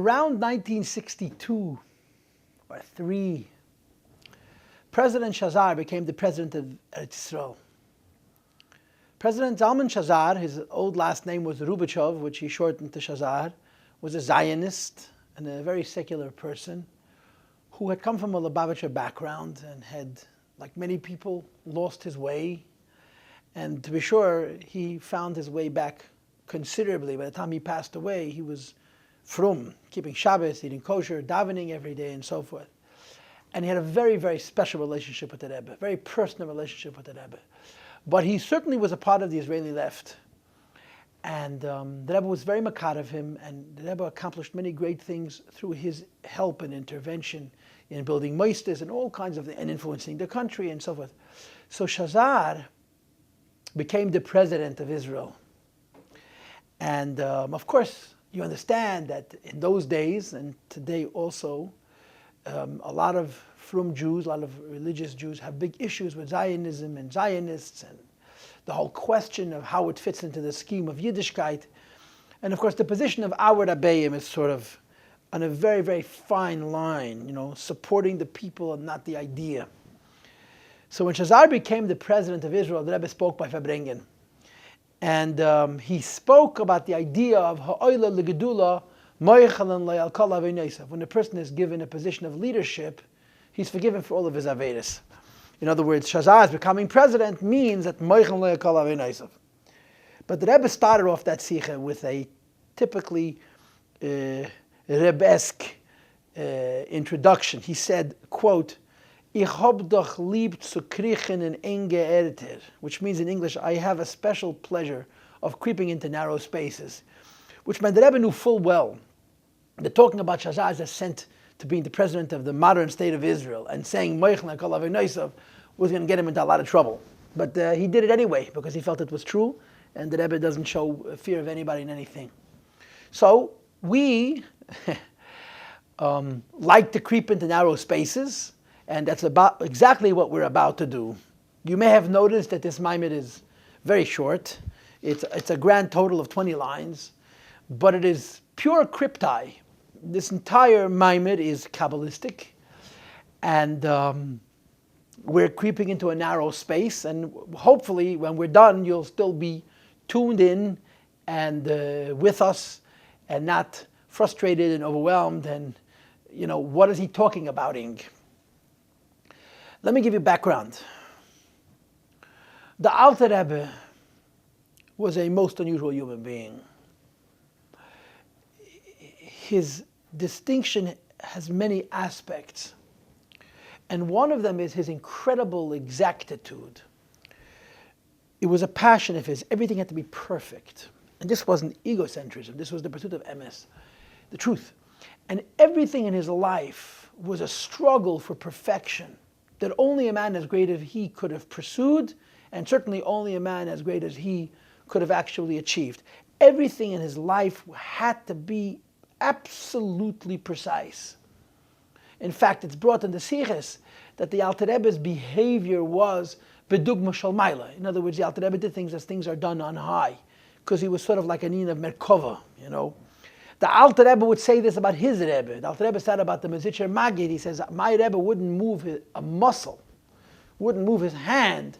around 1962 or 3, President Shazar became the president of Eretz Yisrael. President Zalman Shazar, his old last name was Rubichov, which he shortened to Shazar, was a Zionist and a very secular person who had come from a Lubavitcher background and had, like many people, lost his way. And to be sure, he found his way back considerably. By the time he passed away, he was frum, keeping Shabbos, eating kosher, davening every day, and so forth. And he had a very, very special relationship with the Rebbe, very personal relationship with the Rebbe. But he certainly was a part of the Israeli left. And the Rebbe was very makar of him, and the Rebbe accomplished many great things through his help and intervention in building moistes and all kinds of things, and influencing the country and so forth. So Shazar became the president of Israel. And of course, you understand that in those days, and today also, a lot of frum Jews, a lot of religious Jews have big issues with Zionism and Zionists and the whole question of how it fits into the scheme of Yiddishkeit. And of course, the position of our Rabbeim is sort of on a very, very fine line, supporting the people and not the idea. So when Shazar became the president of Israel, the Rebbe spoke by Fabrengen. And he spoke about the idea of ha'oila l'gedula moichalan le'al kol aveinosov. When a person is given a position of leadership, he's forgiven for all of his averis. In other words, Shazar becoming president means that moichalan le'al kol aveinosov. But the Rebbe started off that sikha with a typically Rebbe-esque introduction. He said, quote, Ich hab doch lieb zu kriechen in enge Erter, which means in English, I have a special pleasure of creeping into narrow spaces, which meant the Rebbe knew full well that talking about Shazar's ascent to being the president of the modern state of Israel and saying Moichel Kol Aveinosov was going to get him into a lot of trouble. But he did it anyway because he felt it was true, and the Rebbe doesn't show fear of anybody in anything. So we like to creep into narrow spaces, and that's about exactly what we're about to do. You may have noticed that this Maamar is very short. It's a grand total of 20 lines, but it is pure cryptai. This entire Maamar is Kabbalistic, and we're creeping into a narrow space, and hopefully when we're done, you'll still be tuned in and with us and not frustrated and overwhelmed and, what is he talking about? Let me give you background. The Alter Rebbe was a most unusual human being. His distinction has many aspects, and one of them is his incredible exactitude. It was a passion of his. Everything had to be perfect. And this wasn't egocentrism. This was the pursuit of emes, the truth. And everything in his life was a struggle for perfection that only a man as great as he could have pursued, and certainly only a man as great as he could have actually achieved. Everything in his life had to be absolutely precise. In fact, it's brought in the Siches that the Alter Rebbe's behavior was bedugma shel maila. In other words, the Alter Rebbe did things as things are done on high, because he was sort of like an in of Merkava, The Alter Rebbe would say this about his Rebbe. The Alter Rebbe said about the Mezitcher Magid, he says, my Rebbe wouldn't move a muscle, wouldn't move his hand,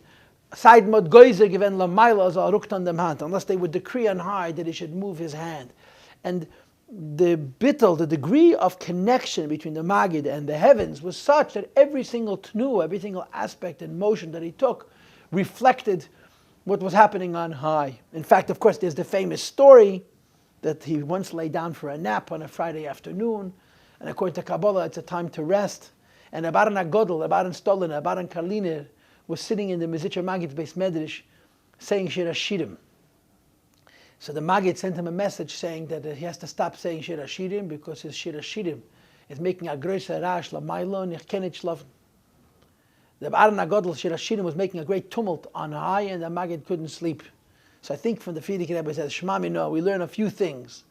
side mod goizer given la maila as a rukt on dem hand, unless they would decree on high that he should move his hand. And the bittul, the degree of connection between the Magid and the heavens was such that every single tnu, every single aspect and motion that he took reflected what was happening on high. In fact, of course, there's the famous story that he once lay down for a nap on a Friday afternoon, and according to Kabbalah, it's a time to rest. And a Baran HaGodel, a Baran Stolin, a Baran Karliner was sitting in the Mezitcher Magid's Beis Medrash saying Shir HaShirim. So the Magid sent him a message saying that he has to stop saying Shir HaShirim because his Shir HaShirim is making a größer Rash, la Mailo, nich ken nit schlafen. The Baran HaGodel, Shir HaShirim, was making a great tumult on high, and the Magid couldn't sleep. So I think from the Frierdiker Rebbe says, Shema Mino, we learn a few things.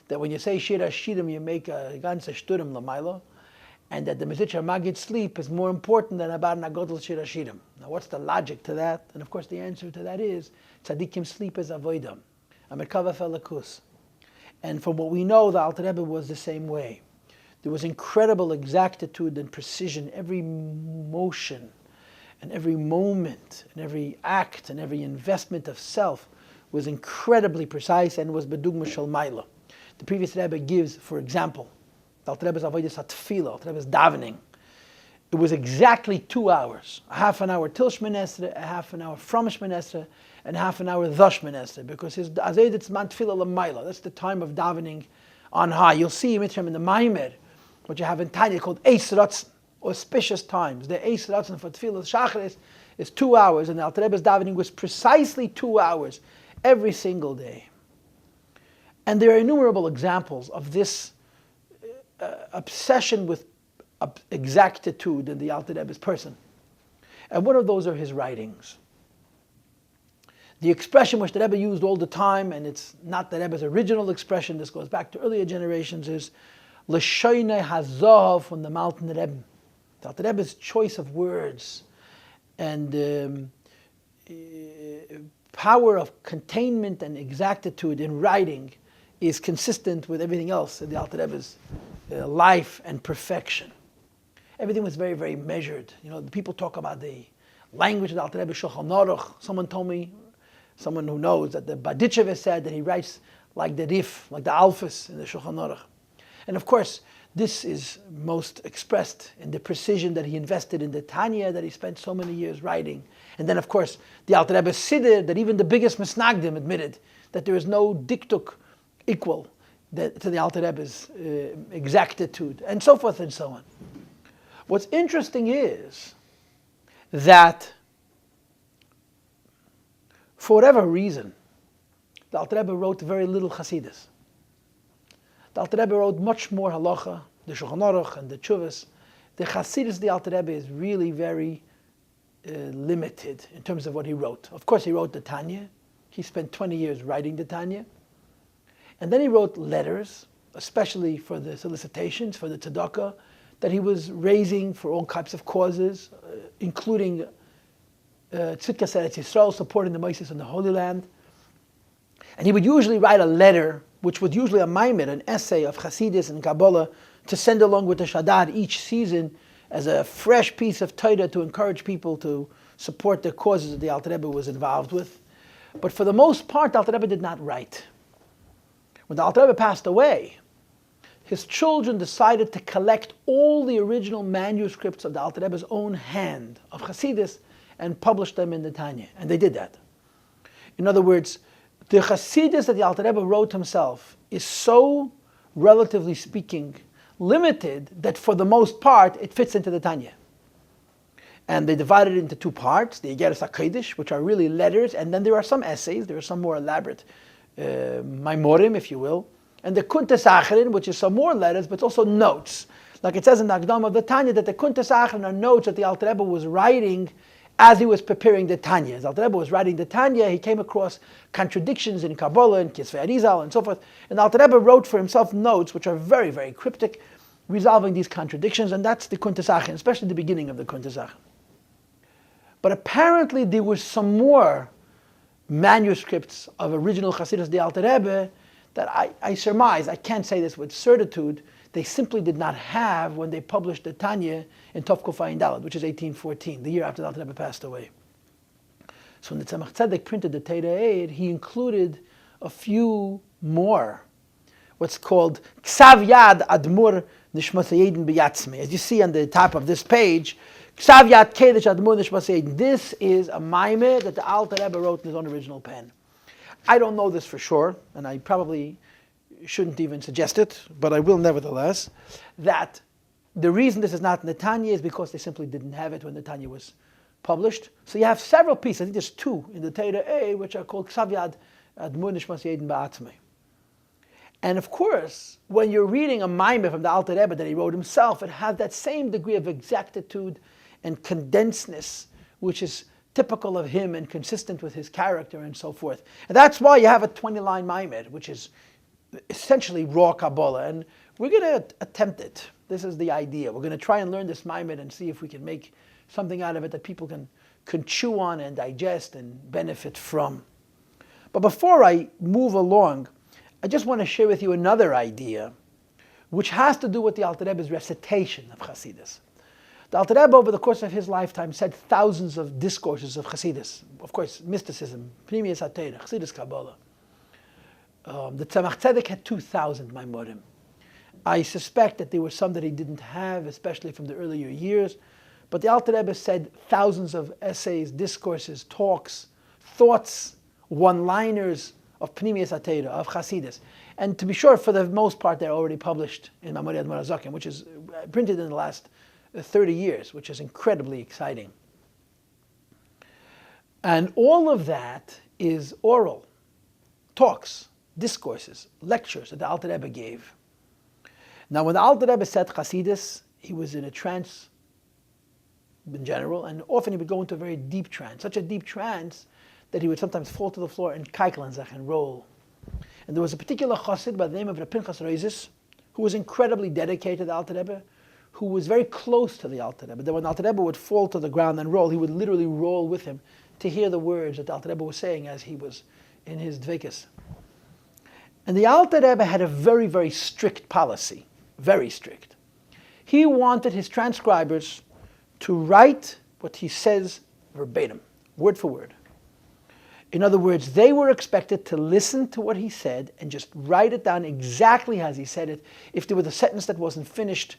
That when you say Shir HaShirim, you make a ganze Shturim Lamailo, and that the Mezitcher Magid sleep is more important than a Baran HaGodel Shir HaShirim. Now what's the logic to that? And of course the answer to that is, Tzadikim sleep is Avodah, a Merkava Felakus. And from what we know, the Alter Rebbe was the same way. There was incredible exactitude and precision. Every motion and every moment and every act and every investment of self was incredibly precise and was bedugma shel maila. The previous Rebbe gives, for example, the Alter Rebbe's avodas hatefillah, Alter Rebbe's davening. It was exactly 2 hours, a half an hour till Shmoneh Esrei, a half an hour from Shmoneh Esrei, and half an hour the Shmoneh Esrei, because his azedet's man tefillah l'mayla. That's the time of davening on high. You'll see in the Maamar, what you have in Tanya called Eis Ratzon, auspicious times. The Eis Ratzon for tefillah shacharis is 2 hours, and the Alter Rebbe's davening was precisely 2 hours every single day. And there are innumerable examples of this obsession with exactitude in the Alter Rebbe's person. And one of those are his writings. The expression which the Rebbe used all the time, and it's not the Rebbe's original expression, this goes back to earlier generations, is L'shoinei hazahav from the Mountain Rebbe. The Alter Rebbe's choice of words and power of containment and exactitude in writing is consistent with everything else in the Alter Rebbe's life and perfection. Everything was very, very measured. You know, the people talk about the language of the Alter Rebbe Shulchan Aruch. Someone told me, someone who knows, that the Baditchev said that he writes like the Rif, like the Alphas in the Shulchan Aruch. And of course, this is most expressed in the precision that he invested in the Tanya that he spent so many years writing. And then, of course, the Alter Rebbe Siddur, that even the biggest Misnagdim admitted that there is no diktuk equal to the Alter Rebbe's exactitude, and so forth and so on. What's interesting is that, for whatever reason, the Alter Rebbe wrote very little Chassidus. The Alter Rebbe wrote much more halacha, the Shulchan Aruch and the Tshuvas. The Chassidus of the Alter Rebbe is really very limited in terms of what he wrote. Of course, he wrote the Tanya. He spent 20 years writing the Tanya. And then he wrote letters, especially for the solicitations, for the tzedakah, that he was raising for all types of causes, including Tzidkas Eretz Yisrael, supporting the Moses in the Holy Land. And he would usually write a letter, which was usually a maamar, an essay of Chassidus and Kabbalah, to send along with the Shaddad each season as a fresh piece of Torah to encourage people to support the causes that the Alter Rebbe was involved with. But for the most part, the Alter Rebbe did not write. When the Alter Rebbe passed away, his children decided to collect all the original manuscripts of the Alter Rebbe's own hand of Chassidus and publish them in the Tanya. And they did that. In other words, the Chassidus that the Alter Rebbe wrote himself is so, relatively speaking, limited that for the most part it fits into the Tanya. And they divided it into two parts, the Igeres HaKodesh, which are really letters, and then there are some essays, there are some more elaborate Maimorim, if you will, and the Kuntas Acharin, which is some more letters, but also notes. Like it says in the Akdam of the Tanya, that the Kuntas Acharin are notes that the Alter Rebbe was writing as he was preparing the Tanya. As the Alter Rebbe was writing the Tanya, he came across contradictions in Kabbalah and Kisvei Arizal and so forth. And the Alter Rebbe wrote for himself notes which are very, very cryptic, resolving these contradictions, and that's the Kuntas Acharin, especially the beginning of the Kuntas Acharin. But apparently there were some more manuscripts of original Chassidus the Alter Rebbe that I surmise, I can't say this with certitude, they simply did not have when they published the Tanya in Tov Kuf Ayin Daled, which is 1814, the year after the Alter Rebbe passed away. So when the Tzemach Tzedek printed the Torah Or, he included a few more, what's called Ksav Yad Admur Nishmas Yedin B'Yatzmei. As you see on the top of this page, Ksav Yad Kedesh Admur Nishmas Yedin. This is a maamar that the Alter Rebbe wrote in his own original pen. I don't know this for sure, and I probably shouldn't even suggest it, but I will nevertheless, that the reason this is not in the Tanya is because they simply didn't have it when the Tanya was published. So you have several pieces, I think there's two in the Torah Or, which are called Ksav Yad Admur Nishmas Yedin B'Atzmei. And of course, when you're reading a maamar from the Alter Rebbe that he wrote himself, it has that same degree of exactitude and condensedness, which is typical of him and consistent with his character and so forth. And that's why you have a 20-line maamar, which is essentially raw Kabbalah. And we're going to attempt it. This is the idea. We're going to try and learn this maamar and see if we can make something out of it that people can chew on and digest and benefit from. But before I move along, I just want to share with you another idea, which has to do with the Alter Rebbe's recitation of Chassidus. The Alter Rebbe, over the course of his lifetime, said thousands of discourses of Chassidus. Of course, mysticism, Pnimiyas HaTorah, Chassidus Kabbalah. The Tzemach Tzedek had 2,000 Maimorim. I suspect that there were some that he didn't have, especially from the earlier years. But the Alter Rebbe said thousands of essays, discourses, talks, thoughts, one-liners of Pnimiyas HaTorah, of Chassidus. And to be sure, for the most part, they're already published in Maamar Beiur, which is printed in the last 30 years, which is incredibly exciting. And all of that is oral, talks, discourses, lectures that the Alter Rebbe gave. Now, when the Alter Rebbe said Chassidus, he was in a trance in general, and often he would go into a very deep trance, such a deep trance that he would sometimes fall to the floor and kaiklanzach and roll. And there was a particular chassid by the name of Rabbi who was incredibly dedicated to the Alter Rebbe, who was very close to the Alter Rebbe. That when the Alter Rebbe would fall to the ground and roll, he would literally roll with him to hear the words that the Alter Rebbe was saying as he was in his dveikus. And the Alter Rebbe had a very, very strict policy, very strict. He wanted his transcribers to write what he says verbatim, word for word. In other words, they were expected to listen to what he said and just write it down exactly as he said it. If there was a sentence that wasn't finished,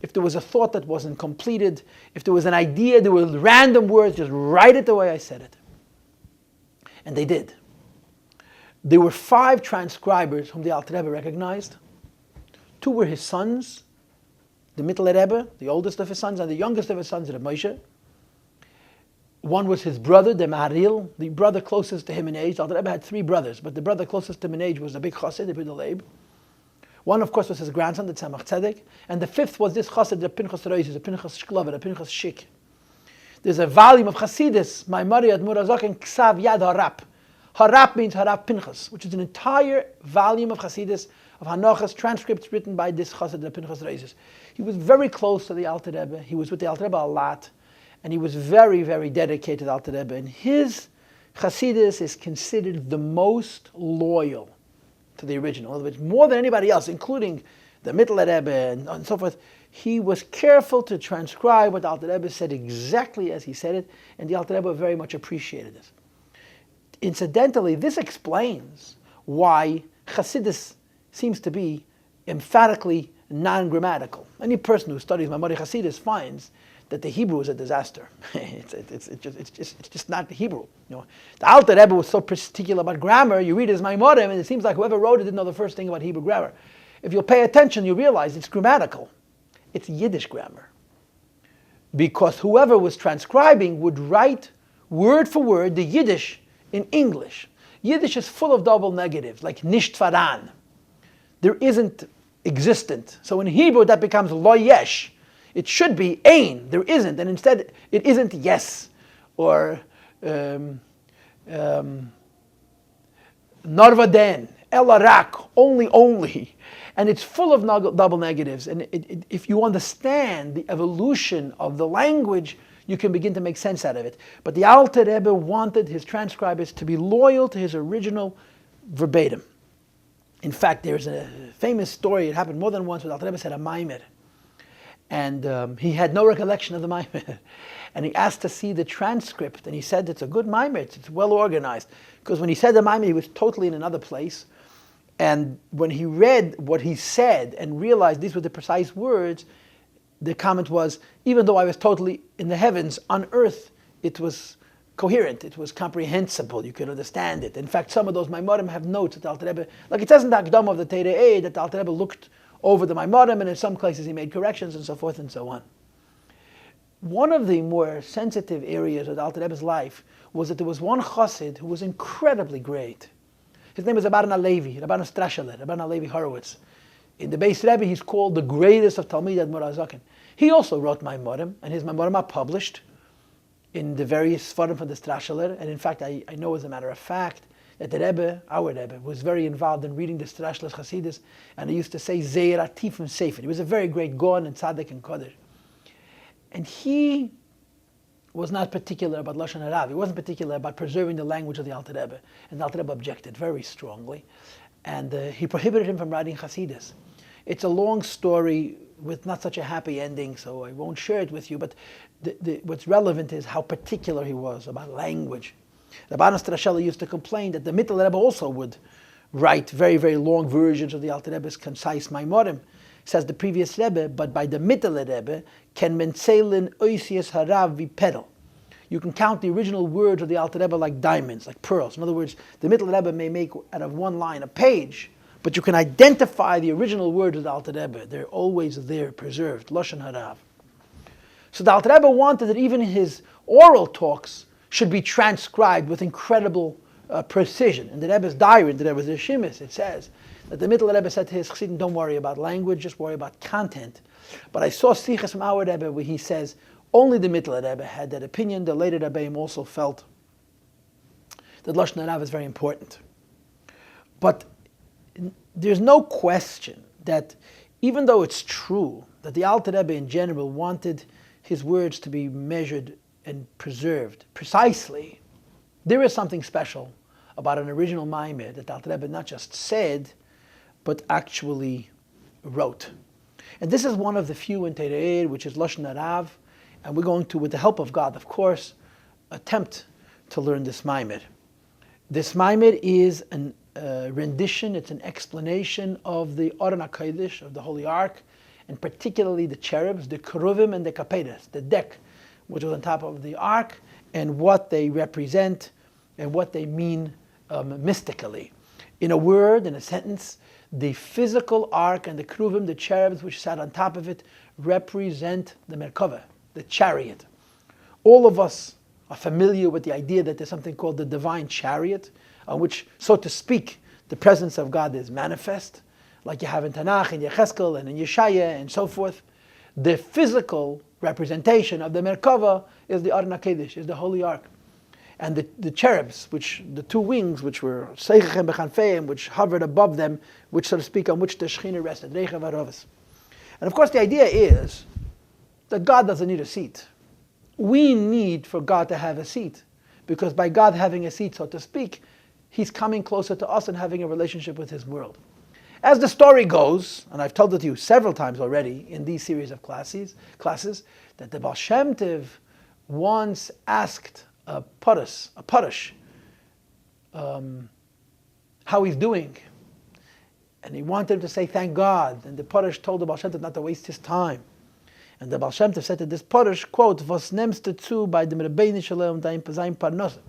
if there was a thought that wasn't completed, if there was an idea, there were random words, just write it the way I said it. And they did. There were 5 transcribers whom the Alter Rebbe recognized. 2 were his sons, the Mittel Rebbe, the oldest of his sons, and the youngest of his sons, Reb Moshe. 1 was his brother, the Maharil, the brother closest to him in age. The Alter Rebbe had 3 brothers, but the brother closest to him in age was the big chassid, the Bidul Leib. 1, of course, was his grandson, the Tzemach Tzedek. And the 5th was this chassid, the Pinchas Reis, the Pinchas Shklava, the Pinchas Shik. There's a volume of Chassidus, Maimari Admur Azaken, Ksav Yad Harap. Harap means Harap Pinchas, which is an entire volume of Chassidus, of Hanochas, transcripts written by this chassid, the Pinchas Reis. He was very close to the Alter Rebbe. He was with the Alter Rebbe a lot. And he was very, very dedicated to the Alter Rebbe. And his Chassidus is considered the most loyal to the original. In other words, more than anybody else, including the Mittel Rebbe and so forth, he was careful to transcribe what the Alter Rebbe said exactly as he said it, and the Alter Rebbe very much appreciated this. Incidentally, this explains why Chassidus seems to be emphatically non-grammatical. Any person who studies Maimonides Chassidus finds that the Hebrew is a disaster. It's just not the Hebrew. You know, the Alter Rebbe was so particular about grammar. You read his Maimorim, and it seems like whoever wrote it didn't know the first thing about Hebrew grammar. If you'll pay attention, you realize it's grammatical. It's Yiddish grammar. Because whoever was transcribing would write word for word the Yiddish in English. Yiddish is full of double negatives, like nisht faran. There isn't existent. So in Hebrew that becomes lo yesh. It should be ein. There isn't, and instead it isn't yes or narvaden, elarak, only. And it's full of double negatives. And if you understand the evolution of the language, you can begin to make sense out of it. But the Alter Rebbe wanted his transcribers to be loyal to his original verbatim. In fact, there's a famous story, it happened more than once, where the Alter Rebbe said a maimer. And he had no recollection of the maimer. And he asked to see the transcript, and he said it's a good maimer, it's well organized. Because when he said the maimer, he was totally in another place. And when he read what he said and realized these were the precise words, the comment was, even though I was totally in the heavens, on earth, it was coherent, it was comprehensible, you could understand it. In fact, some of those Maimorim have notes that the Alter Rebbe, like it says in the Akdama of the Torah, that the Alter Rebbe looked over the Maimorim, and in some places he made corrections and so forth and so on. One of the more sensitive areas of the Alter Rebbe's life was that there was one chassid who was incredibly great. His name is Rabban Alevi, Rabban Strasheler, Rabban Alevi Horowitz. In the Beis Rebbe, he's called the greatest of Talmid Admor Azaken. He also wrote Maimorim, and his Maimorim are published in the various Sfarim for the Strasheler. And in fact, I know as a matter of fact that the Rebbe, our Rebbe, was very involved in reading the Strasheler's Chassidus, and he used to say Zeir Atif and Sefer. He was a very great Gaon and Tzaddik and Kodesh. And he was not particular about Lashon Harav. He wasn't particular about preserving the language of the Alter Rebbe. And the Alter Rebbe objected very strongly. and he prohibited him from writing Chassidus. It's a long story with not such a happy ending, so I won't share it with you, but what's relevant is how particular he was about language. The Rabbi Strashella used to complain that the Mittel Rebbe also would write very, very long versions of the Alter Rebbe's concise Maimorim. Says the previous Rebbe, but by the Mittel Rebbe, can menzelin oisius harav vipedal. You can count the original words of the Alter Rebbe like diamonds, like pearls. In other words, the Mittel Rebbe may make out of one line a page, but you can identify the original words of the Alter Rebbe. They're always there, preserved, Lashon Harav. So the Alter Rebbe wanted that even his oral talks should be transcribed with incredible precision. In the Rebbe's diary, in the Rebbe's Rishimis, it says that the Mittel Rebbe said to his Chassidim, don't worry about language, just worry about content. But I saw Sichas from our Rebbe where he says only the Mittel Rebbe had that opinion. The later Rebbeim also felt that Lashon Harav is very important. But there's no question that even though it's true that the Alter Rebbe in general wanted his words to be measured and preserved precisely, there is something special about an original Maimer that the Alter Rebbe not just said, but actually wrote. And this is one of the few in Torah Or, which is Lashon Harav, and we're going to, with the help of God, of course, attempt to learn this Maimer. This Maimer is an rendition, it's an explanation of the Aron HaKodesh, of the Holy Ark, and particularly the cherubs, the Cherubim and the Kapedas, the deck which was on top of the Ark, and what they represent and what they mean mystically. In a word, in a sentence, the physical Ark and the Cherubim, the cherubs which sat on top of it, represent the Merkava, the chariot. All of us are familiar with the idea that there's something called the divine chariot, on which, so to speak, the presence of God is manifest, like you have in Tanakh, in Yecheskel, and in Yeshaya, and so forth. The physical representation of the Merkava is the Aron HaKodesh, is the Holy Ark. And the cherubs, which the two wings, which were Seichachem Bechanfeim, which hovered above them, which, so to speak, on which the Shechina rested, Reicha Varovas. And of course the idea is that God doesn't need a seat. We need for God to have a seat, because by God having a seat, so to speak, He's coming closer to us and having a relationship with His world. As the story goes, and I've told it to you several times already in these series of classes, that the Baal Shem Tov once asked a Parish, how he's doing. And he wanted him to say, thank God. And the Parish told the Baal Shem Tov not to waste his time. And the Baal Shem Tov said to this Parish, quote, "Was nimmst du zu bei dem Rabbeinu Shalom dein Parnasa?"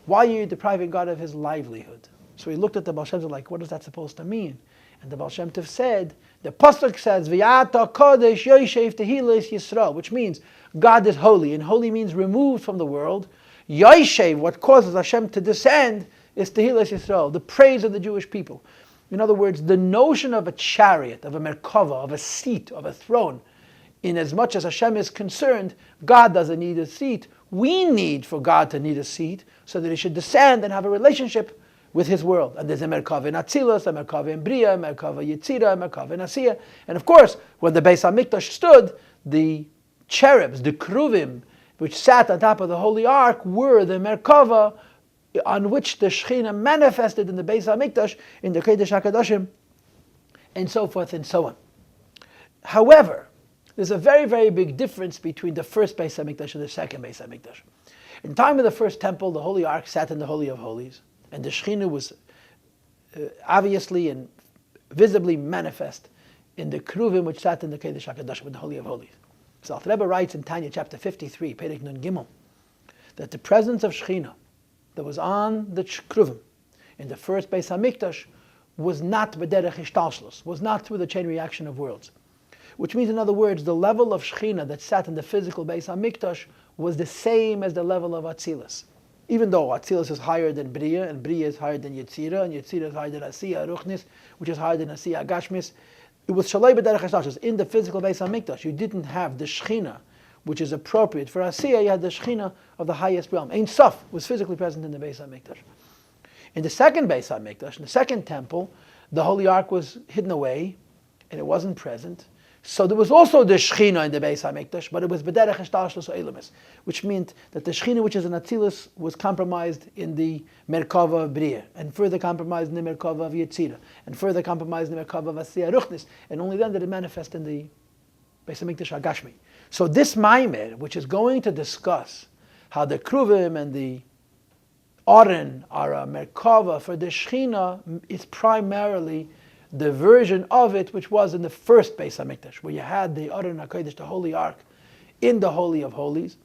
Why are you depriving God of his livelihood? So he looked at the Baal Shem Tov like, what is that supposed to mean? And the Baal Shem Tov said, the Pasuk says, V'yata kodesh yoshev tehilas Yisrael, which means God is holy, and holy means removed from the world. Yoshev, what causes Hashem to descend, is tehilas Yisrael, the praise of the Jewish people. In other words, the notion of a chariot, of a merkava, of a seat, of a throne, in as much as Hashem is concerned, God doesn't need a seat. We need for God to need a seat so that He should descend and have a relationship with His world. And there's a Merkava in Atzilus, a Merkava in Bria, a Merkava Yetzira, a Merkava in Asiya. And of course, when the Beis HaMikdash stood, the cherubs, the Keruvim, which sat on top of the Holy Ark, were the Merkava on which the Shechina manifested in the Beis HaMikdash, in the Kodesh HaKadoshim, and so forth and so on. However, there's a very, very big difference between the first Beis HaMikdash and the second Beis HaMikdash. In the time of the first temple, the Holy Ark sat in the Holy of Holies, and the Shechina was obviously and visibly manifest in the Keruvim which sat in the Kodesh HaKadoshim, in the Holy of Holies. So the Rebbe writes in Tanya chapter 53, Perek Nun Gimel, that the presence of Shechina that was on the Keruvim in the first Beis HaMikdash was not b'derech hishtalshlus, was not through the chain reaction of worlds. Which means, in other words, the level of Shechina that sat in the physical Beis HaMikdash was the same as the level of Atzilus. Even though Atzilus is higher than Bria, and Bria is higher than Yetzira, and Yetzira is higher than Asiya Ruchnis, which is higher than Asiya Gashmis, it was Shalei B'derech HaShtashus. In the physical Beis HaMikdash, you didn't have the Shechina, which is appropriate for Asiya, you had the Shechina of the highest realm. Ein Sof was physically present in the Beis HaMikdash. In the second Beis HaMikdash, in the second temple, the Holy Ark was hidden away, and it wasn't present. So there was also the Shechina in the Beis HaMikdash, but it was B'derech Hishtalshelus Eilumis, which meant that the Shechina, which is an Atzilus, was compromised in the Merkava of Bria, and further compromised in the Merkava of Yetzirah, and further compromised in the Merkava of Asiyah Ruchnis, and only then did it manifest in the Beis HaMikdash HaGashmi. So this Maamar, which is going to discuss how the Kruvim and the Oren are a Merkava for the Shechina, is primarily the version of it which was in the first Beis HaMikdash, where you had the Aron HaKodesh, the Holy Ark, in the Holy of Holies.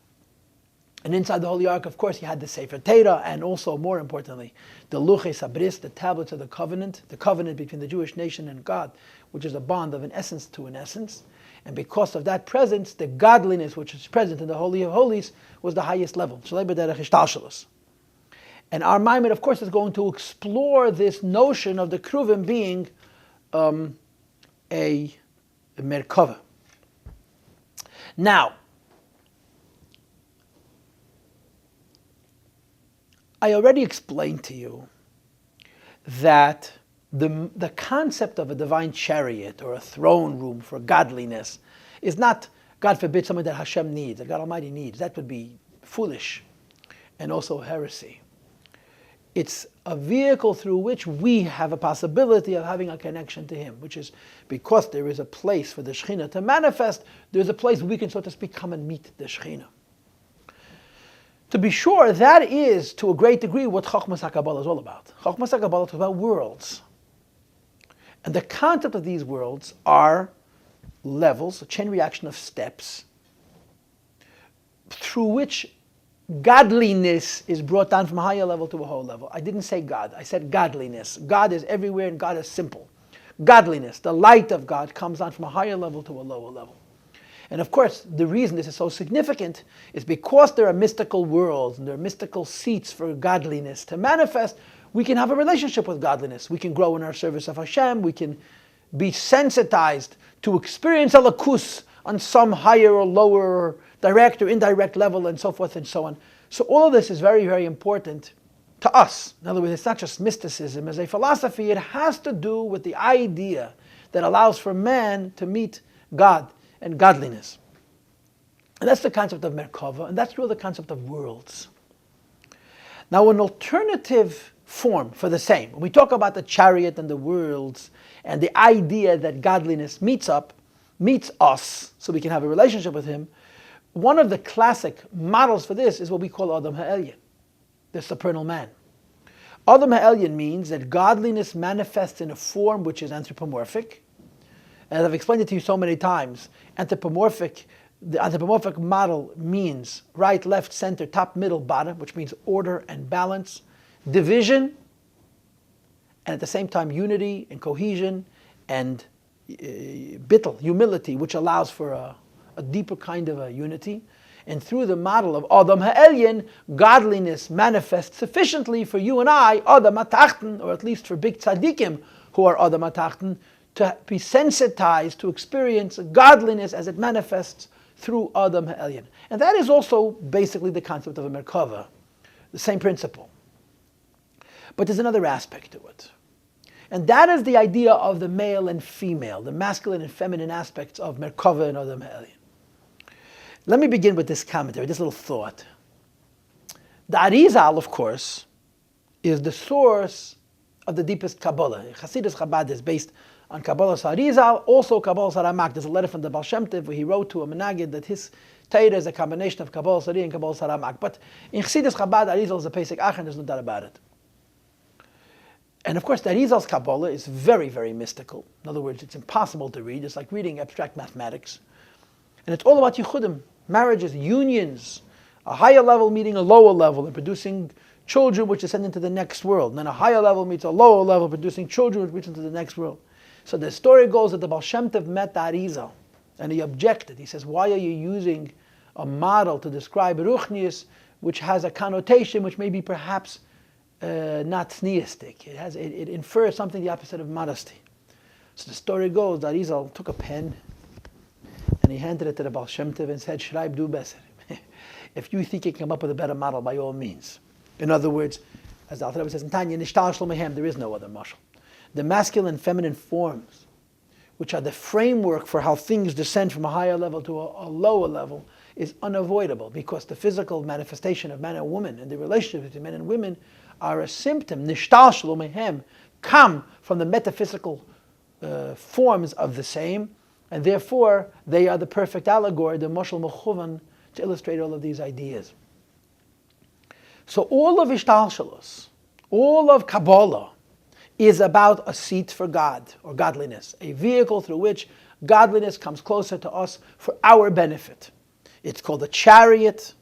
And inside the Holy Ark, of course, you had the Sefer Torah, and also, more importantly, the Luches HaBris, the tablets of the covenant between the Jewish nation and God, which is a bond of an essence to an essence. And because of that presence, the godliness which is present in the Holy of Holies was the highest level. And our Maamar, of course, is going to explore this notion of the Kruvim being a Merkava. Now, I already explained to you that the concept of a divine chariot or a throne room for godliness is not, God forbid, something that Hashem needs, that God Almighty needs. That would be foolish and also heresy. It's a vehicle through which we have a possibility of having a connection to Him, which is because there is a place for the Shechina to manifest, there's a place we can, so to speak, come and meet the Shechina. To be sure, that is, to a great degree, what Chochmas HaKabbalah is all about. Chochmas HaKabbalah is about worlds. And the concept of these worlds are levels, a chain reaction of steps, through which godliness is brought down from a higher level to a whole level. I didn't say God, I said godliness. God is everywhere and God is simple. Godliness, the light of God, comes down from a higher level to a lower level. And of course, the reason this is so significant is because there are mystical worlds and there are mystical seats for godliness to manifest, we can have a relationship with godliness. We can grow in our service of Hashem. We can be sensitized to experience alakus on some higher or lower, direct or indirect level, and so forth and so on. So all of this is very, very important to us. In other words, it's not just mysticism as a philosophy. It has to do with the idea that allows for man to meet God and godliness. And that's the concept of Merkava, and that's really the concept of worlds. Now, an alternative form for the same, when we talk about the chariot and the worlds, and the idea that godliness meets us, so we can have a relationship with Him, one of the classic models for this is what we call Adam Ha'elyon, the supernal man. Adam Ha'elyon means that godliness manifests in a form which is anthropomorphic. And I've explained it to you so many times. The anthropomorphic model means right, left, center, top, middle, bottom, which means order and balance, division, and at the same time unity and cohesion, and bittul, humility, which allows for a deeper kind of a unity. And through the model of Adam Ha'elyon, godliness manifests sufficiently for you and I, Adam HaTachten, or at least for big tzaddikim who are Adam HaTachten, to be sensitized to experience godliness as it manifests through Adam Ha'elyon. And that is also basically the concept of a Merkava, the same principle. But there's another aspect to it. And that is the idea of the male and female, the masculine and feminine aspects of Merkava and Adam Ha'elyon. Let me begin with this commentary, this little thought. The Arizal, of course, is the source of the deepest Kabbalah. Chassidishe Chabad is based on Kabbalah Arizal, also Kabbalah Ramak. There's a letter from the Baal Shem Tov where he wrote to a Menagid that his Torah is a combination of Kabbalah Sari and Kabbalah Ramak. But in Chassidishe Chabad, Arizal is a Pesach Achen, there's no doubt about it. And of course, the Arizal's Kabbalah is very, very mystical. In other words, it's impossible to read. It's like reading abstract mathematics. And it's all about yichudim, marriages, unions, a higher level meeting a lower level, and producing children which descend into the next world. And then a higher level meets a lower level, producing children which reach into the next world. So the story goes that the Baal Shem Tov met the Arizal, and he objected. He says, why are you using a model to describe Ruchnius, which has a connotation which may be perhaps not sneistic? It infers something the opposite of modesty. So the story goes that Arizal took a pen, and he handed it to the Baal Shem Tov and said, Shraib du besser. If you think you can come up with a better model, by all means. In other words, as the Alter Rebbe says in Tanya, Nishtal Shlomehem, there is no other mashal. The masculine and feminine forms, which are the framework for how things descend from a higher level to a lower level, is unavoidable, because the physical manifestation of man and woman and the relationship between men and women are a symptom, nishtal shalomehem, come from the metaphysical forms of the same, and therefore they are the perfect allegory, the moshel mechuvan, to illustrate all of these ideas. So all of Ishtalshalos, all of Kabbalah, is about a seat for God, or godliness, a vehicle through which godliness comes closer to us for our benefit. It's called a chariot,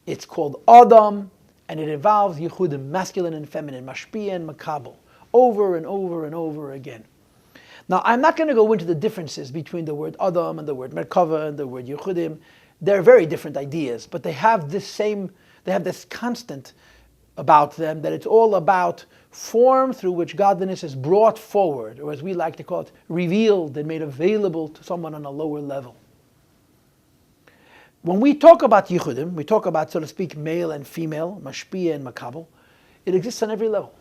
it's called Adam, and it involves Yichudim, masculine and feminine, Mashpia and Makabel, over and over and over again. Now, I'm not going to go into the differences between the word Adam and the word Merkava and the word Yichudim. They're very different ideas, but they have this constant about them, that it's all about form through which godliness is brought forward, or as we like to call it, revealed and made available to someone on a lower level. When we talk about Yichudim, we talk about, so to speak, male and female, Mashpia and Makabel, it exists on every level.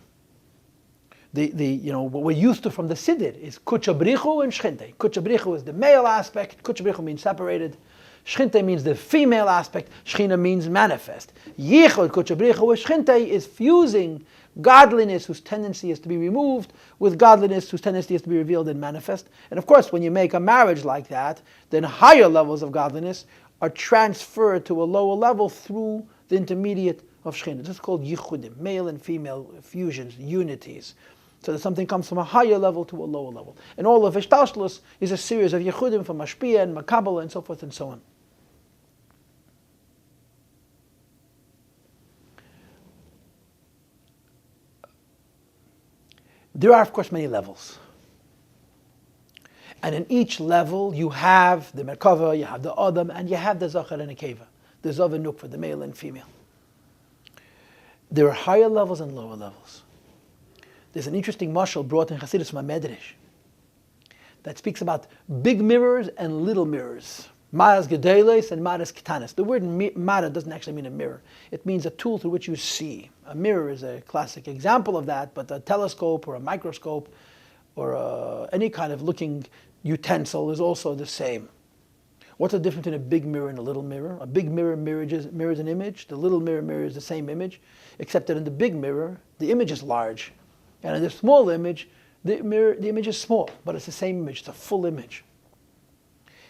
What we're used to from the Siddur is Kutchabrichu and Shchinte. Kutchabrichu is the male aspect, Kutchabrichu means separated, Shchinte means the female aspect, Shechina means manifest. Yichud, Kutchabrichu, with Shchinte is fusing godliness whose tendency is to be removed with godliness whose tendency is to be revealed and manifest. And of course, when you make a marriage like that, then higher levels of godliness are transferred to a lower level through the intermediate of Shechina. This is called Yichudim, male and female fusions, unities. So that something comes from a higher level to a lower level. And all of Ishtalshalos is a series of Yichudim from Mashpia and Makabel and so forth and so on. There are, of course, many levels. And in each level, you have the Merkava, you have the Adam, and you have the Zachar and the Keva, the Zav and Nukva, the male and female. There are higher levels and lower levels. There's an interesting mashal brought in Chassidishe Parshah that speaks about big mirrors and little mirrors. Maras gedolos and maras ketanis. The word mara doesn't actually mean a mirror. It means a tool through which you see. A mirror is a classic example of that, but a telescope or a microscope or any kind of looking utensil is also the same. What's the difference between a big mirror and a little mirror? A big mirror mirrors an image. The little mirror mirrors the same image, except that in the big mirror, the image is large. And in the small image, the image is small, but it's the same image. It's a full image.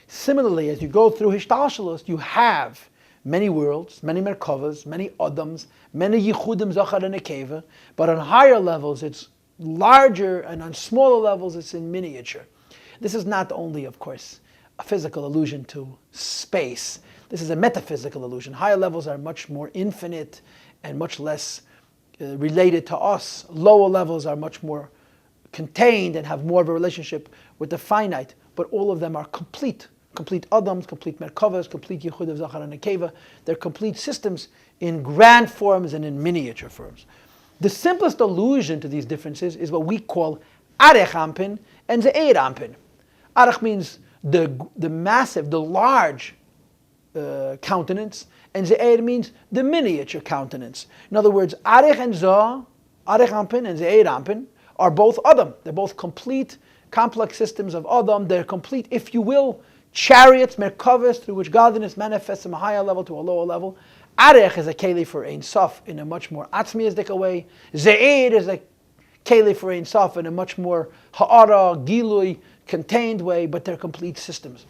Similarly, as you go through Hishtalshalos, you have many worlds, many Merkavas, many Adams, many Yichudim, Zachar and Nekeva, but on higher levels it's larger, and on smaller levels it's in miniature. This is not only, of course, a physical allusion to space. This is a metaphysical allusion. Higher levels are much more infinite and much less related to us. Lower levels are much more contained and have more of a relationship with the finite, but all of them are complete Adams, complete Merkavas, complete Yichud Zachar and Nekeva. They're complete systems in grand forms and in miniature forms. The simplest allusion to these differences is what we call Arech Ampin and Ze'er Ampin. Arech means the massive, the large countenance, and Ze'er means the miniature countenance. In other words, Arech and Zoh, Arech Ampin and Ze'er Ampin, are both Adam. They're both complete, complex systems of Adam. They're complete, if you will, chariots, Merkavas, through which godliness manifests from a higher level to a lower level. Arech is a keli for Ein Sof in a much more atzmiyasdik way. Ze'er is a keli for Ein Sof in a much more ha'ara, gilui, contained way, but they're complete systems.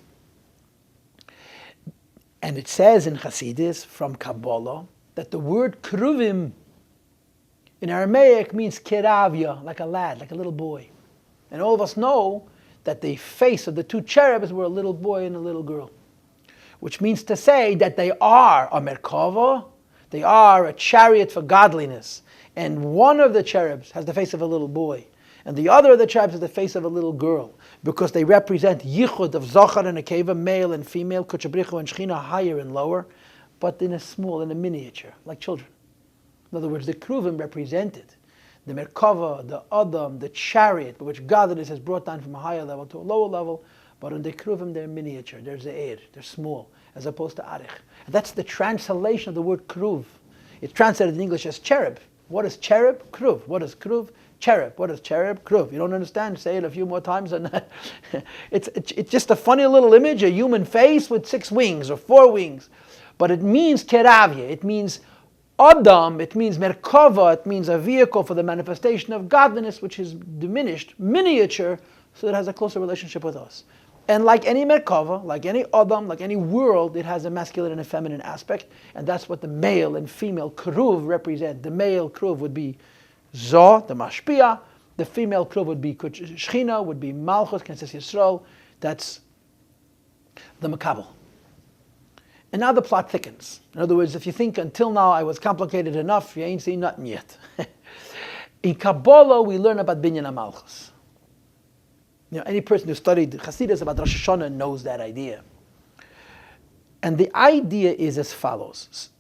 And it says in Chassidus from Kabbalah that the word Keruvim in Aramaic means kiravya, like a lad, like a little boy. And all of us know that the face of the two cherubs were a little boy and a little girl, which means to say that they are a Merkava, they are a chariot for godliness. And one of the cherubs has the face of a little boy, and the other of the cherubs has the face of a little girl, because they represent Yichud of Zachar and Nekeva, male and female, Kutchabrichu and Shechina, higher and lower, but in a miniature, like children. In other words, the Keruvim represented the Merkava, the Adam, the chariot, by which godliness has brought down from a higher level to a lower level, but in the Keruvim they're miniature, they're Ze'er, they're small, as opposed to Arech. And that's the translation of the word Keruv. It's translated in English as cherub. What is cherub? Keruv. What is Keruv? Cherub. What is cherub? Keruv. You don't understand? Say it a few more times. And it's just a funny little image, a human face with 6 wings or 4 wings. But it means keravya. It means Adam. It means merkava. It means a vehicle for the manifestation of godliness, which is diminished, miniature, so it has a closer relationship with us. And like any merkava, like any Adam, like any world, it has a masculine and a feminine aspect. And that's what the male and female keruv represent. The male keruv would be Zoh, the mashpia. The female keruv would be Shechina, would be Malchus, Knesset Yisrael. That's the makabel. And now the plot thickens. In other words, if you think until now I was complicated enough, you ain't seen nothing yet. In Kabbalah, we learn about Binyan HaMalchus. Any person who studied Chassidus about Rosh Hashanah knows that idea. And the idea is as follows.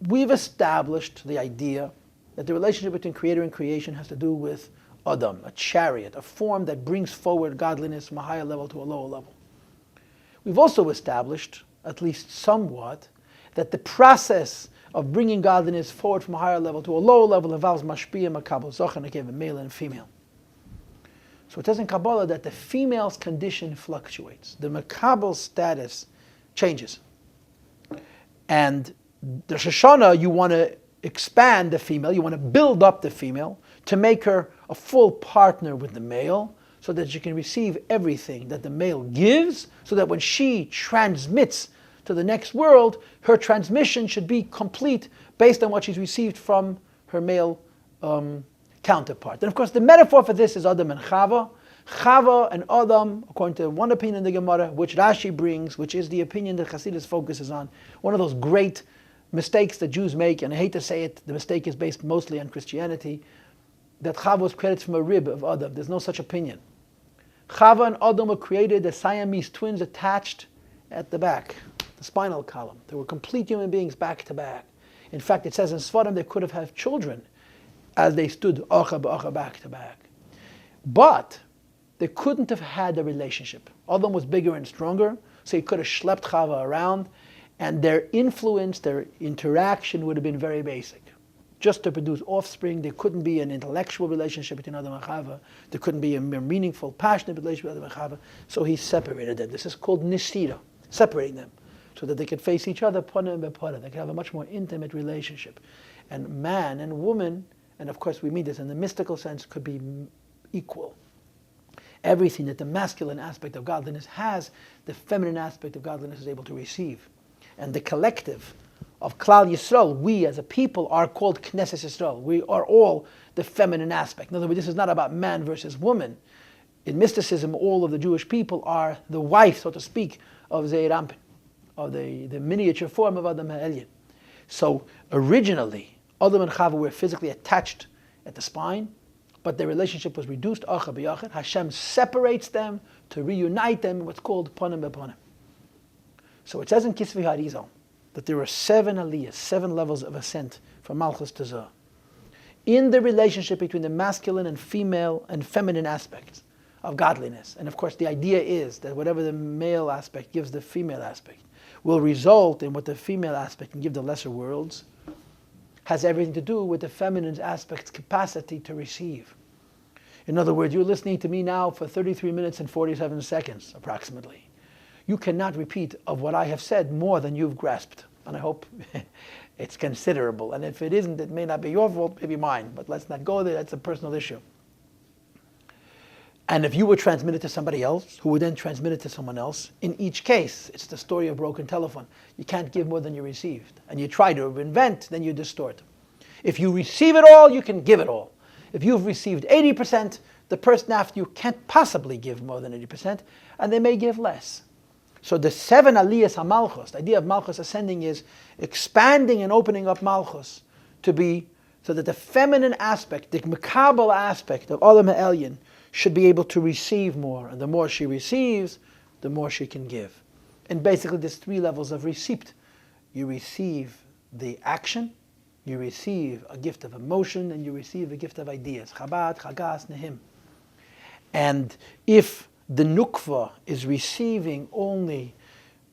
We've established the idea that the relationship between creator and creation has to do with Adam, a chariot, a form that brings forward godliness from a higher level to a lower level. We've also established, at least somewhat, that the process of bringing godliness forward from a higher level to a lower level involves mashpia, makabel, zoch, and a male and female. So it says in Kabbalah that the female's condition fluctuates. The makabel status changes. And the Rosh Hashanah, you want to expand the female, you want to build up the female to make her a full partner with the male so that she can receive everything that the male gives, so that when she transmits to the next world, her transmission should be complete based on what she's received from her male counterpart. And of course, the metaphor for this is Adam and Chava. Chava and Adam, according to one opinion in the Gemara, which Rashi brings, which is the opinion that Chassidus focuses on, one of those great mistakes that Jews make, and I hate to say it, the mistake is based mostly on Christianity, that Chava was created from a rib of Adam. There's no such opinion. Chava and Adam were created as Siamese twins attached at the back, the spinal column. They were complete human beings back to back. In fact, it says in Sfarim they could have had children as they stood acha b'acha back to back. But they couldn't have had a relationship. Adam was bigger and stronger, so he could have schlepped Chava around, and their influence, their interaction would have been very basic. Just to produce offspring, there couldn't be an intellectual relationship between Adam and Chava. There couldn't be a more meaningful, passionate relationship with Adam and Chava. So he separated them. This is called nisira, separating them, so that they could face each other, pana and bepana. They could have a much more intimate relationship. And man and woman, and of course we mean this in the mystical sense, could be equal. Everything that the masculine aspect of godliness has, the feminine aspect of godliness is able to receive. And the collective of Klal Yisrael, we as a people are called Knesset Yisrael. We are all the feminine aspect. In other words, this is not about man versus woman. In mysticism, all of the Jewish people are the wife, so to speak, of Zeir Anpin, of the miniature form of Adam HaElyon. So originally, Adam and Chava were physically attached at the spine, but their relationship was reduced, acha b'yachid. Hashem separates them to reunite them in what's called panim b'panim. So it says in Kisvei HaRizal that there are 7 aliyahs, 7 levels of ascent from Malchus to Zoh. In the relationship between the masculine and female and feminine aspects of godliness. And of course the idea is that whatever the male aspect gives the female aspect will result in what the female aspect can give the lesser worlds, has everything to do with the feminine aspect's capacity to receive. In other words, you're listening to me now for 33 minutes and 47 seconds, approximately. You cannot repeat of what I have said more than you've grasped. And I hope it's considerable. And if it isn't, it may not be your fault, maybe mine. But let's not go there, that's a personal issue. And if you were transmitted to somebody else, who would then transmit it to someone else, in each case, it's the story of broken telephone. You can't give more than you received. And you try to invent, then you distort. If you receive it all, you can give it all. If you've received 80%, the person after you can't possibly give more than 80%, and they may give less. So the 7 aliyahs HaMalchus, the idea of Malchus ascending is expanding and opening up Malchus to be, so that the feminine aspect, the makabel aspect of Adam HaElyon should be able to receive more. And the more she receives, the more she can give. And basically there's 3 levels of receipt. You receive the action, you receive a gift of emotion, and you receive a gift of ideas. Chabad, Chagas, Nehim. And if the nukva is receiving only,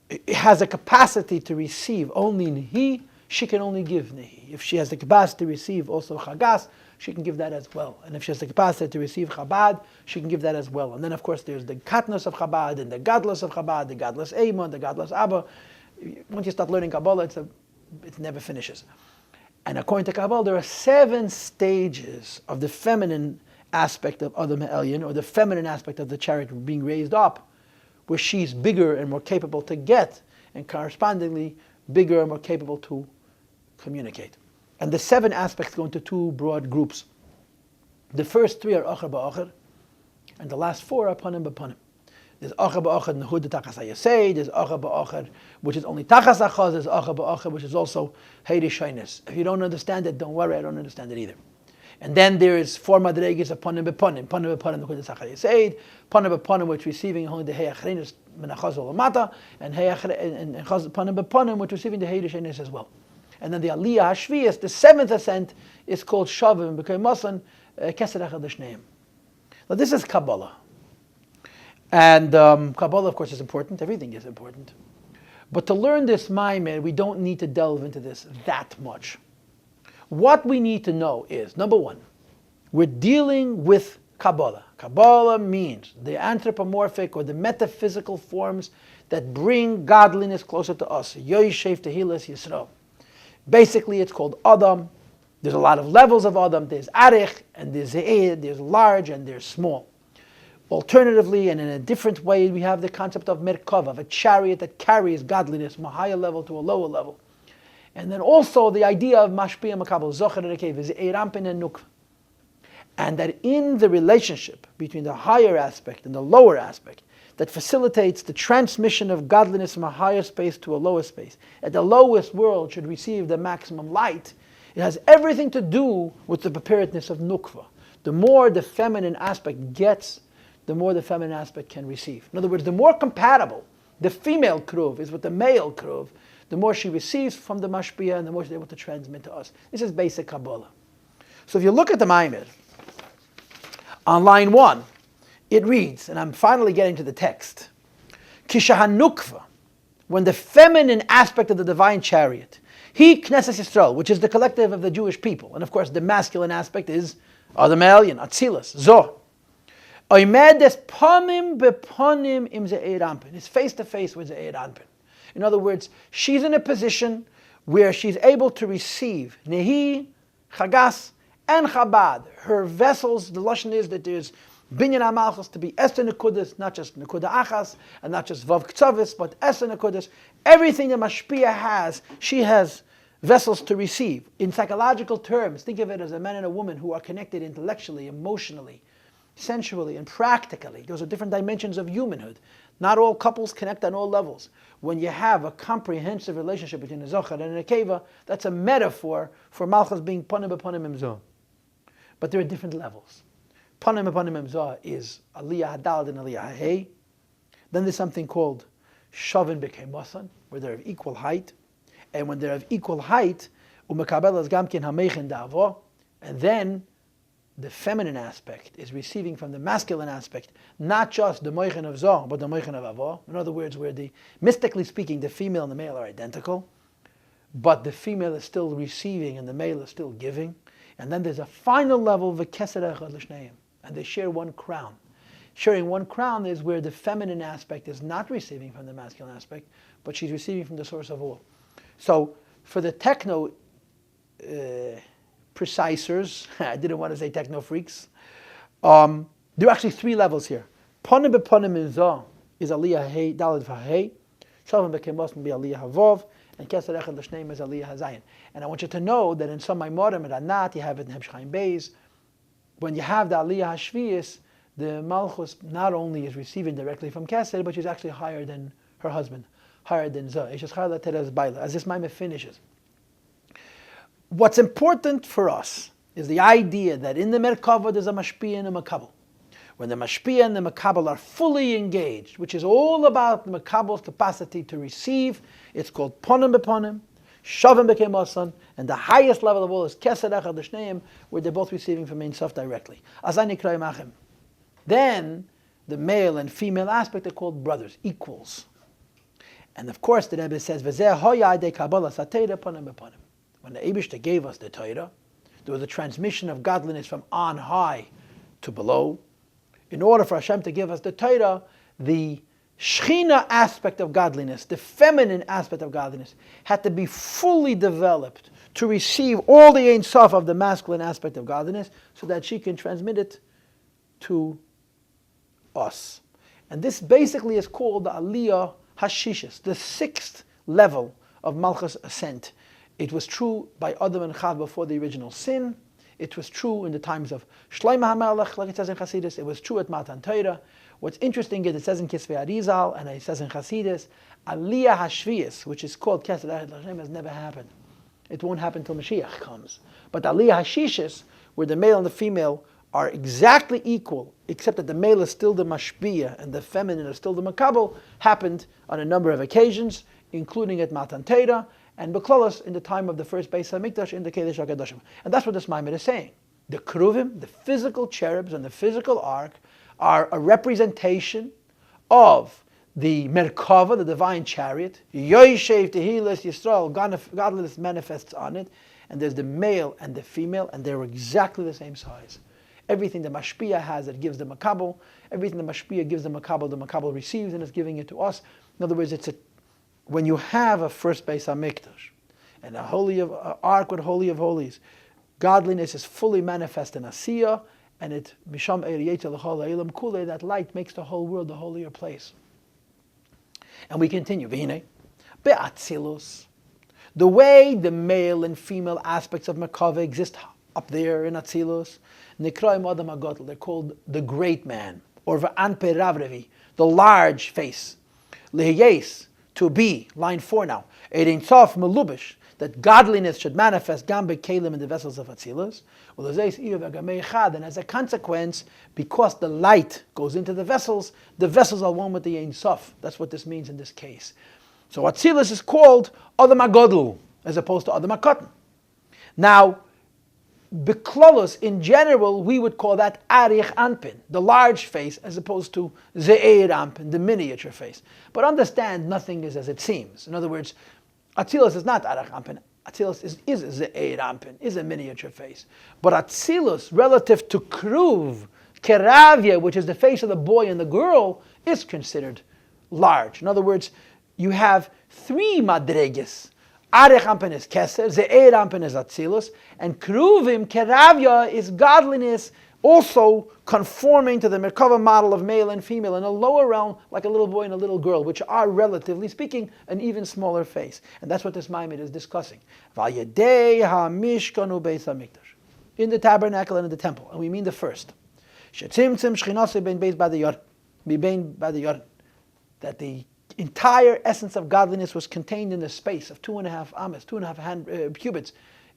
it has a capacity to receive only Nehi, she can only give Nehi. If she has the capacity to receive also Chagas, she can give that as well. And if she has the capacity to receive Chabad, she can give that as well. And then, of course, there's the Katnus of Chabad, and the Gadlus of Chabad, the Gadlus Eimon, the Gadlus Abba. Once you start learning Kabbalah, it never finishes. And according to Kabbalah, there are 7 stages of the feminine aspect of Adam Ha'elyon, or the feminine aspect of the chariot being raised up, where she's bigger and more capable to get, and correspondingly bigger and more capable to communicate. And the 7 aspects go into 2 broad groups. The first 3 are Acher Ba'acher, and the last 4 are Panim B'Panim. There's Acher Ba'acher Nehud Tachas HaYasei, there's Acher Ba'acher, which is only Tachas HaChaz, there's Acher Ba'acher, which is also Heiri Shainis. If you don't understand it, don't worry, I don't understand it either. And then there is 4 Madreges of Panim B'Panim, Panim B'Panim Nehud Tachas HaYasei, Panim B'Panim, which receiving only the Hei Achrenis Menachaz Olamata, and Panim B'Panim, which receiving the Heiri Shainis as well. And then the Aliyah HaShviyas, the 7th ascent, is called Shavim B'Kei Masan Kesed Echad L'Shneim. Now this is Kabbalah. And Kabbalah, of course, is important. Everything is important. But to learn this Maamar, we don't need to delve into this that much. What we need to know is, number 1, we're dealing with Kabbalah. Kabbalah means the anthropomorphic or the metaphysical forms that bring godliness closer to us. Yoishev Tehillas Yisrael. Basically, it's called Adam. There's a lot of levels of Adam. There's Arich, and there's Ze'ed, there's large, and there's small. Alternatively, and in a different way, we have the concept of Merkava, of a chariot that carries godliness from a higher level to a lower level. And then also the idea of Mashpia Makabel, Zocher Rekev, is Eirampin and Nukva. And that in the relationship between the higher aspect and the lower aspect, that facilitates the transmission of godliness from a higher space to a lower space. At the lowest world should receive the maximum light. It has everything to do with the preparedness of Nukva. The more the feminine aspect gets, the more the feminine aspect can receive. In other words, the more compatible the female Keruv is with the male Keruv, the more she receives from the Mashpia and the more she's able to transmit to us. This is basic Kabbalah. So if you look at the Maamar, on line 1, it reads, and I'm finally getting to the text, Kishahanukva, when the feminine aspect of the divine chariot, he Knesset Yisrael, which is the collective of the Jewish people, and of course the masculine aspect is Adam Ha'elyon, Atzilus, Zoh. Oimedes Pamim Bepanim im Ze'er Anpin. It's face to face with Ze'er Anpin. In other words, she's in a position where she's able to receive Nehi, Chagas, and Chabad. Her vessels, the Lashon is that there's Binyan HaMalchus to be Esther Nekudas, not just Nekuda Achas, and not just Vav Ktzavis, but Esther Nekudas. Everything that Mashpia has, she has vessels to receive. In psychological terms, think of it as a man and a woman who are connected intellectually, emotionally, sensually, and practically. Those are different dimensions of humanhood. Not all couples connect on all levels. When you have a comprehensive relationship between a Zochar and a Nekeva, that's a metaphor for Malchus being Panim B'Panim Emzah. But there are different levels. Panim B'Panim Emzah is Aliyah Hadal and Aliyah Hey. Then there's something called Shavin B'Kei Masan, where they're of equal height. And when they're of equal height, Umekabel as Gamkin HaMeichin Da'avo, and then the feminine aspect is receiving from the masculine aspect, not just the Moichin of Zoh, but the Moichin of Avo. In other words, where mystically speaking, the female and the male are identical, but the female is still receiving and the male is still giving. And then there's a final level, V'kesed echad l'shneim, and they share one crown. Sharing one crown is where the feminine aspect is not receiving from the masculine aspect, but she's receiving from the source of all. So, for the techno precisers, I didn't want to say techno freaks, there are actually 3 levels here. Panim B'Panim Emzah is Aliyah Hey, Daled V'Hei, Shavim B'Kei Masan be Aliyah Havov, and Kesed Echad L'Shneim is Aliyah Hazayin. And I want you to know that in some Maimorim and Anat, you have it in Hebshchaim Beis, when you have the Aliyah HaShviyas, the Malchus not only is receiving directly from Kesed, but she's actually higher than her husband, higher than Zah. As this Maamar finishes. What's important for us is the idea that in the Merkava there's a Mashpia and a Makabel. When the Mashpia and the Makabel are fully engaged, which is all about the Makabel's capacity to receive, it's called Panim B'Panim, Shavim B'Kei Masan, and the highest level of all is Kesed Echad L'Shneim, where they're both receiving from Ein Sof directly. Azani Kroi Machem. Then the male and female aspect are called brothers, equals. And of course the Rebbe says, V'zeh hoyai de Kabbalah satera Panim B'Panim. When the Eibishter gave us the Torah There was a transmission of godliness from on high to below. In order for Hashem to give us the Torah, the Shechina aspect of godliness, the feminine aspect of godliness, had to be fully developed to receive all the Ein Sof of the masculine aspect of godliness, so that she can transmit it to us. And this basically is called the Aliyah Hashishis, the 6th level of Malchus ascent. It was true by Adam and Chava before the original sin. It was true in the times of Shlomo HaMelech, like it says in Chassidus. It was true at Matan Torah. What's interesting is it says in Kisvei Arizal, and it says in Chassidus, Aliyah Hashviyas, which is called Kesed Hashem, has never happened. It won't happen until Mashiach comes. But Aliyah Hashishis, where the male and the female are exactly equal, except that the male is still the mashpia and the feminine is still the makabel, happened on a number of occasions, including at Matan Torah and Beklalos in the time of the first Beis HaMikdash in the Kodesh HaKadoshim. And that's what this Maamar is saying. The Cherubim, the physical cherubs and the physical ark, are a representation of the Merkava, the divine chariot. Yossi Tehillas Yisrael, godliness manifests on it. And there's the male and the female, and they're exactly the same size. Everything the mashpia has, it gives the makabel. Everything the mashpia gives the makabel receives and is giving it to us. In other words, when you have a first Beis HaMikdash and a ark with Holy of Holies, godliness is fully manifest in Asiyah, and it misham eiriyeta l'chol ha'olam kulei, that light makes the whole world a holier place. And we continue. V'hinei be'atzilus, the way the male and female aspects of Merkava exist up there in Atzilus, Nikraim Adam HaGadol, they're called the great man, or V'anpe Ravrevi, the large face. Lehiyes, to be, line 4 now, Ein Sof Melubish, that godliness should manifest Gam Bekelim in the vessels of Atzilus. And as a consequence, because the light goes into the vessels are one with the Ein Sof. That's what this means in this case. So Atzilus is called Adam HaGadol, as opposed to Adam HaKatan. Now, Beklalos, in general, we would call that Arich Anpin, the large face, as opposed to Ze'er Anpin, the miniature face. But understand, nothing is as it seems. In other words, Atzilus is not Arich Anpin. Atzilus is Ze'er Anpin, is a miniature face. But Atzilus, relative to Kruv, Keravia, which is the face of the boy and the girl, is considered large. In other words, you have 3 madreges. Arich Anpin is Keser, Ze'er Anpin is Atzilus, and Keruvim, Keravia, is godliness, also conforming to the Merkava model of male and female, in a lower realm, like a little boy and a little girl, which are, relatively speaking, an even smaller face. And that's what this Maamar is discussing. Vayedei ha'mishkanu beis hamikdash, in the tabernacle and in the temple, and we mean the first. Shetzimtzim shchinase ben beis b'adayar, mibein b'adayar, that the entire essence of godliness was contained in the space of 2.5 amas, 2.5 cubits,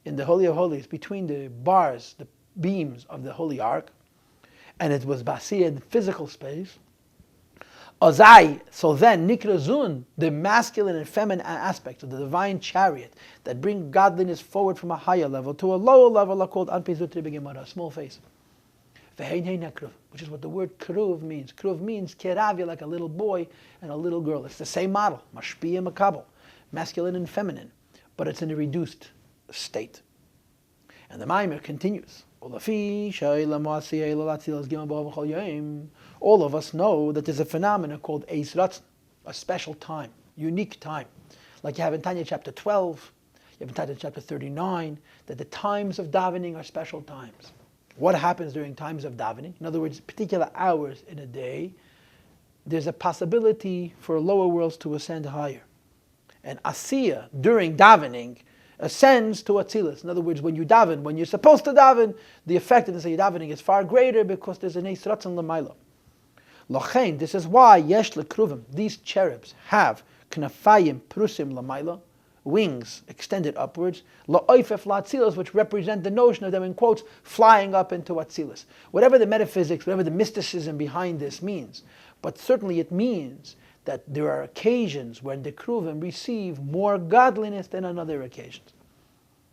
in the Holy of Holies, between the bars, the beams of the Holy Ark, and it was basiyah, the physical space. Ozai, so then, Nikrazun, the masculine and feminine aspects of the divine chariot that bring godliness forward from a higher level to a lower level, are called Anpizutri Begimara, a small face. Which is what the word Keruv means. Keruv means Keravia, like a little boy and a little girl. It's the same model, Mashpia Makabel, masculine and feminine, but it's in a reduced state. And the Maamar continues. All of us know that there's a phenomenon called Eis Ratzon, a special time, unique time. Like you have in Tanya chapter 12, you have in Tanya chapter 39, that the times of davening are special times. What happens during times of davening? In other words, particular hours in a day, there's a possibility for lower worlds to ascend higher. And Asiyah, during davening, ascends to Atzilus. In other words, when you daven, when you're supposed to daven, the effectiveness of your davening is far greater because there's an Eis Ratzon L'mayla. Lochein, this is why Yesh L'Kruvim, these cherubs have Knafayim Prusim L'mayla, wings extended upwards, La'oifef La'atzilus, which represent the notion of them, in quotes, flying up into Atzilus. Whatever the metaphysics, whatever the mysticism behind this means, but certainly it means that there are occasions when the Kruvim receive more godliness than on other occasions.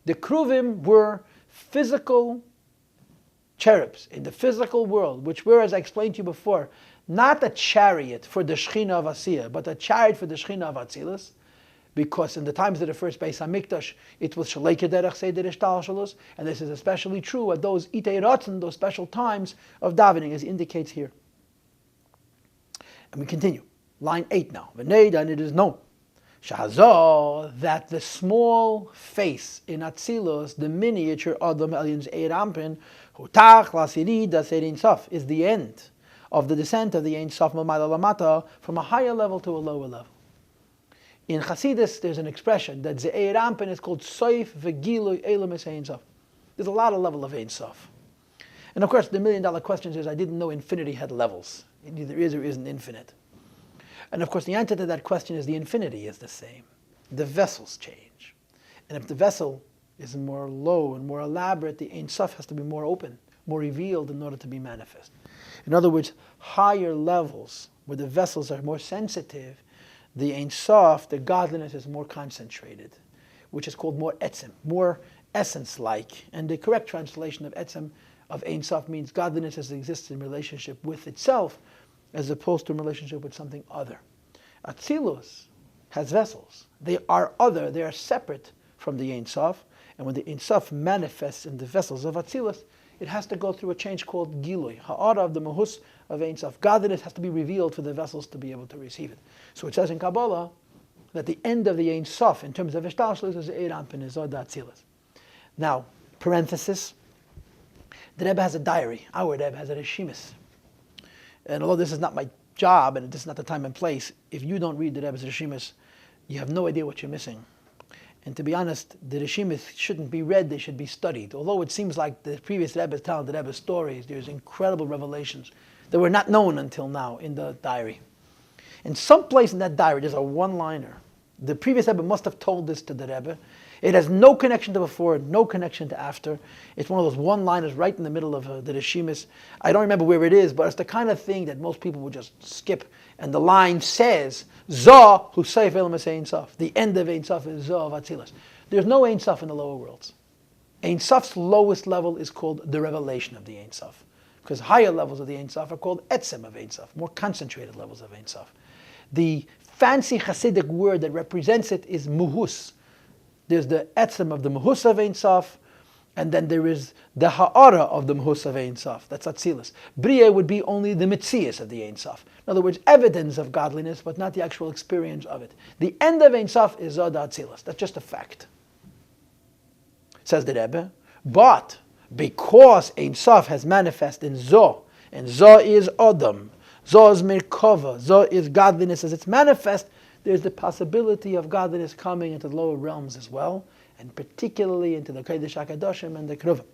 The Kruvim were physical cherubs in the physical world, which were, as I explained to you before, not a chariot for the Shechina of Asiyah, but a chariot for the Shechina of Atzilus. because in the times of the first Beis HaMikdash, it was Shalei Kederach Seder Ishtalshalus, and this is especially true at those Itei Ratzon, those special times of davening, as indicates here. And we continue. Line 8 now. V'nei, and it is known, Shahazah, that the small face in Atzilus, the miniature Adam Elion's Eir Ampin, Hutach Lasirid Aser Ein Sof, is the end of the descent of the Ein Sof Mamayla Lamata from a higher level to a lower level. In Chassidus, there's an expression that the Eir Ampin is called Soif V'Gilui Elam Es Ein Sof. There's a lot of level of Ein Sof. And of course, the $1,000,000 question is, I didn't know infinity had levels. It either is or isn't infinite. And of course, the answer to that question is the infinity is the same. The vessels change. And if the vessel is more low and more elaborate, the Ein Sof has to be more open, more revealed in order to be manifest. In other words, higher levels where the vessels are more sensitive, the Ein Sof, the godliness is more concentrated, which is called more etzem, more essence-like. And the correct translation of etzem, of Ein Sof, means godliness as it exists in relationship with itself, as opposed to a relationship with something other. Atzilus has vessels. They are other, they are separate from the Ein Sof, and when the Ein Sof manifests in the vessels of Atzilus, it has to go through a change called Gilui, Ha'ara of the Mahus of Ein Sof. Godliness has to be revealed for the vessels to be able to receive it. So it says in Kabbalah that the end of the Ein Sof, in terms of Ishtalshlus, is Eir Ampin, is Od Atzilus. Now, parenthesis, the Rebbe has a diary. Our Rebbe has a Reshimis. And although this is not my job, and this is not the time and place, if you don't read the Rebbe's Reshimis, you have no idea what you're missing. And to be honest, the Reshimis shouldn't be read, they should be studied. Although it seems like the previous Rebbe is telling the Rebbe's stories, there's incredible revelations that were not known until now in the diary. In some place in that diary, there's a one-liner. The previous Rebbe must have told this to the Rebbe. It has no connection to before, no connection to after. It's one of those one-liners right in the middle of the Reshimis. I don't remember where it is, but it's the kind of thing that most people would just skip. And the line says, Zah hu seif elam es Ein Sof. The end of Ein Sof is Zah of Atzilus. There's no Ein Sof in the lower worlds. Ein Sof's lowest level is called the revelation of the Ein Sof, because higher levels of the Ein Sof are called etzem of Ein Sof, more concentrated levels of Ein Sof. The fancy Hasidic word that represents it is muhus. There's the etzem of the muhus of Ein Sof, and then there is the ha'ara of the muhus of Ein Sof. That's Atzilus. Bria would be only the mitzias of the Ein Sof. In other words, evidence of godliness, but not the actual experience of it. The end of Ein Sof is Zod Atzilus. That's just a fact. Says the Rebbe. But because Ein Sof has manifest in Zoh, and Zoh is Adam, Zoh is Merkava, Zoh is godliness as it's manifest, there's the possibility of godliness coming into the lower realms as well, and particularly into the Kodesh HaKadoshim and the HaKeruvim.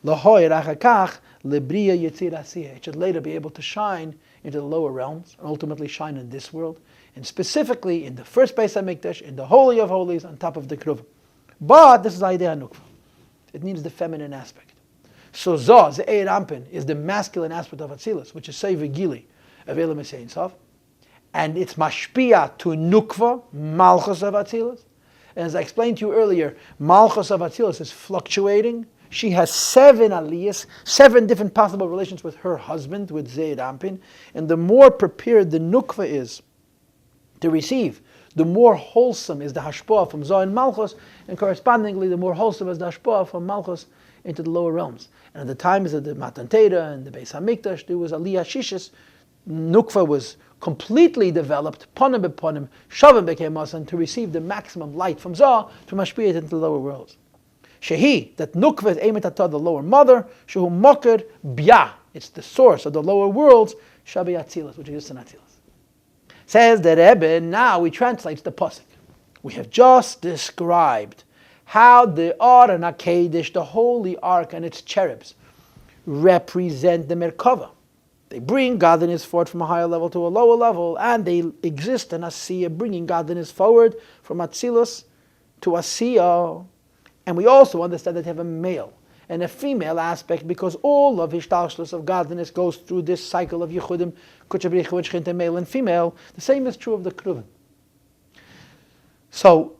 L'hoi rachakach lebriya yitzir asiyah. It should later be able to shine into the lower realms, and ultimately shine in this world, and specifically in the first Beis HaMikdash, in the Holy of Holies, on top of the HaKeruvim. But this is Aidei HaNukva. It needs the feminine aspect. So Zoh, the Eir Ampin, is the masculine aspect of Atzilus, which is Seiv Gili, of Elam Es Ein Sof. And it's mashpia to nukva, malchus of Atzilus. And as I explained to you earlier, malchus of Atzilus is fluctuating. She has 7 aliyahs, 7 different possible relations with her husband, with Zeir Ampin. And the more prepared the nukva is to receive, the more wholesome is the hashpah from Zoh and malchus, and correspondingly, the more wholesome is the hashpah from malchus into the lower realms. And at the times of the Matan Torah and the Beis HaMikdash, there was aliyah shishis. Nukva was completely developed, ponim beponim, shavim became masan, to receive the maximum light from Zoh to mashpia it into the lower worlds. Shehi, that Nukva is emet atah, the lower mother, shehu moker bia, it's the source of the lower worlds, shabi Atzilus, which is in Atzilus. Says the Rebbe, now we translate the pasuk. We have just described how the Or and HaKedesh, the holy ark and its cherubs, represent the Merkava. They bring godliness forward from a higher level to a lower level, and they exist in Asiya, bringing godliness forward from Atzilus to Asiya. And we also understand that they have a male and a female aspect, because all of Ishtalshlus of godliness goes through this cycle of Yechudim, Kuchabrichu, Shchinte, male and female. The same is true of the HaKeruvim. So,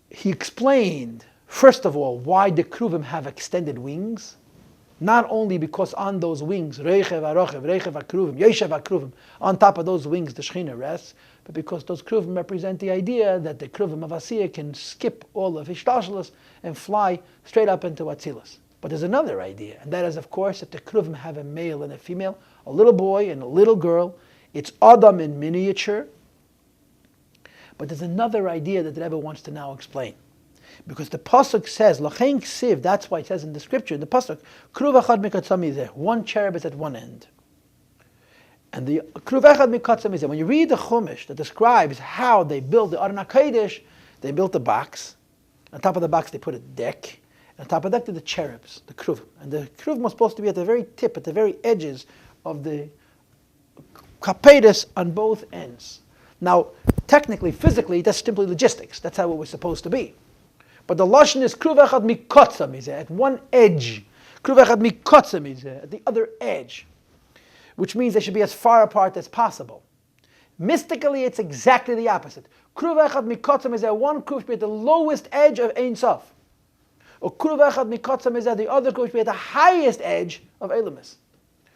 he explained, first of all, why the HaKeruvim have extended wings. Not only because on those wings, Reichev HaRochev, Reichev HaKeruvim, Yeshev HaKeruvim, on top of those wings the Shechina rests, but because those Cherubim represent the idea that the Cherubim of Asiyah can skip all of Hishtalshalos and fly straight up into Atzilus. But there's another idea, and that is, of course, that the Cherubim have a male and a female, a little boy and a little girl. It's Adam in miniature. But there's another idea that the Rebbe wants to now explain. Because the Pasuk says, L'chein ksiv, that's why it says in the scripture, in the Pasuk, Keruv echad mikatzam mizeh, one cherub is at one end. And the Keruv echad mikatzam mizeh, when you read the Chumash that describes how they built the Aron HaKodesh, they built a box. On top of the box they put a deck. On top of that they did the cherubs, the Cheruvim. And the Cheruvim was supposed to be at the very tip, at the very edges of the kapedes on both ends. Now, technically, physically, that's simply logistics. That's how it was supposed to be. But the lashon is Keruv echad mikatzam mizeh, at one edge. Keruv echad mikatzam mizeh, at the other edge. Which means they should be as far apart as possible. Mystically, it's exactly the opposite. Keruv echad mikatzam mizeh, one keruv should be at the lowest edge of Ein Sof. Or Keruv echad mikatzam mizeh, the other keruv should be at the highest edge of Eilumis.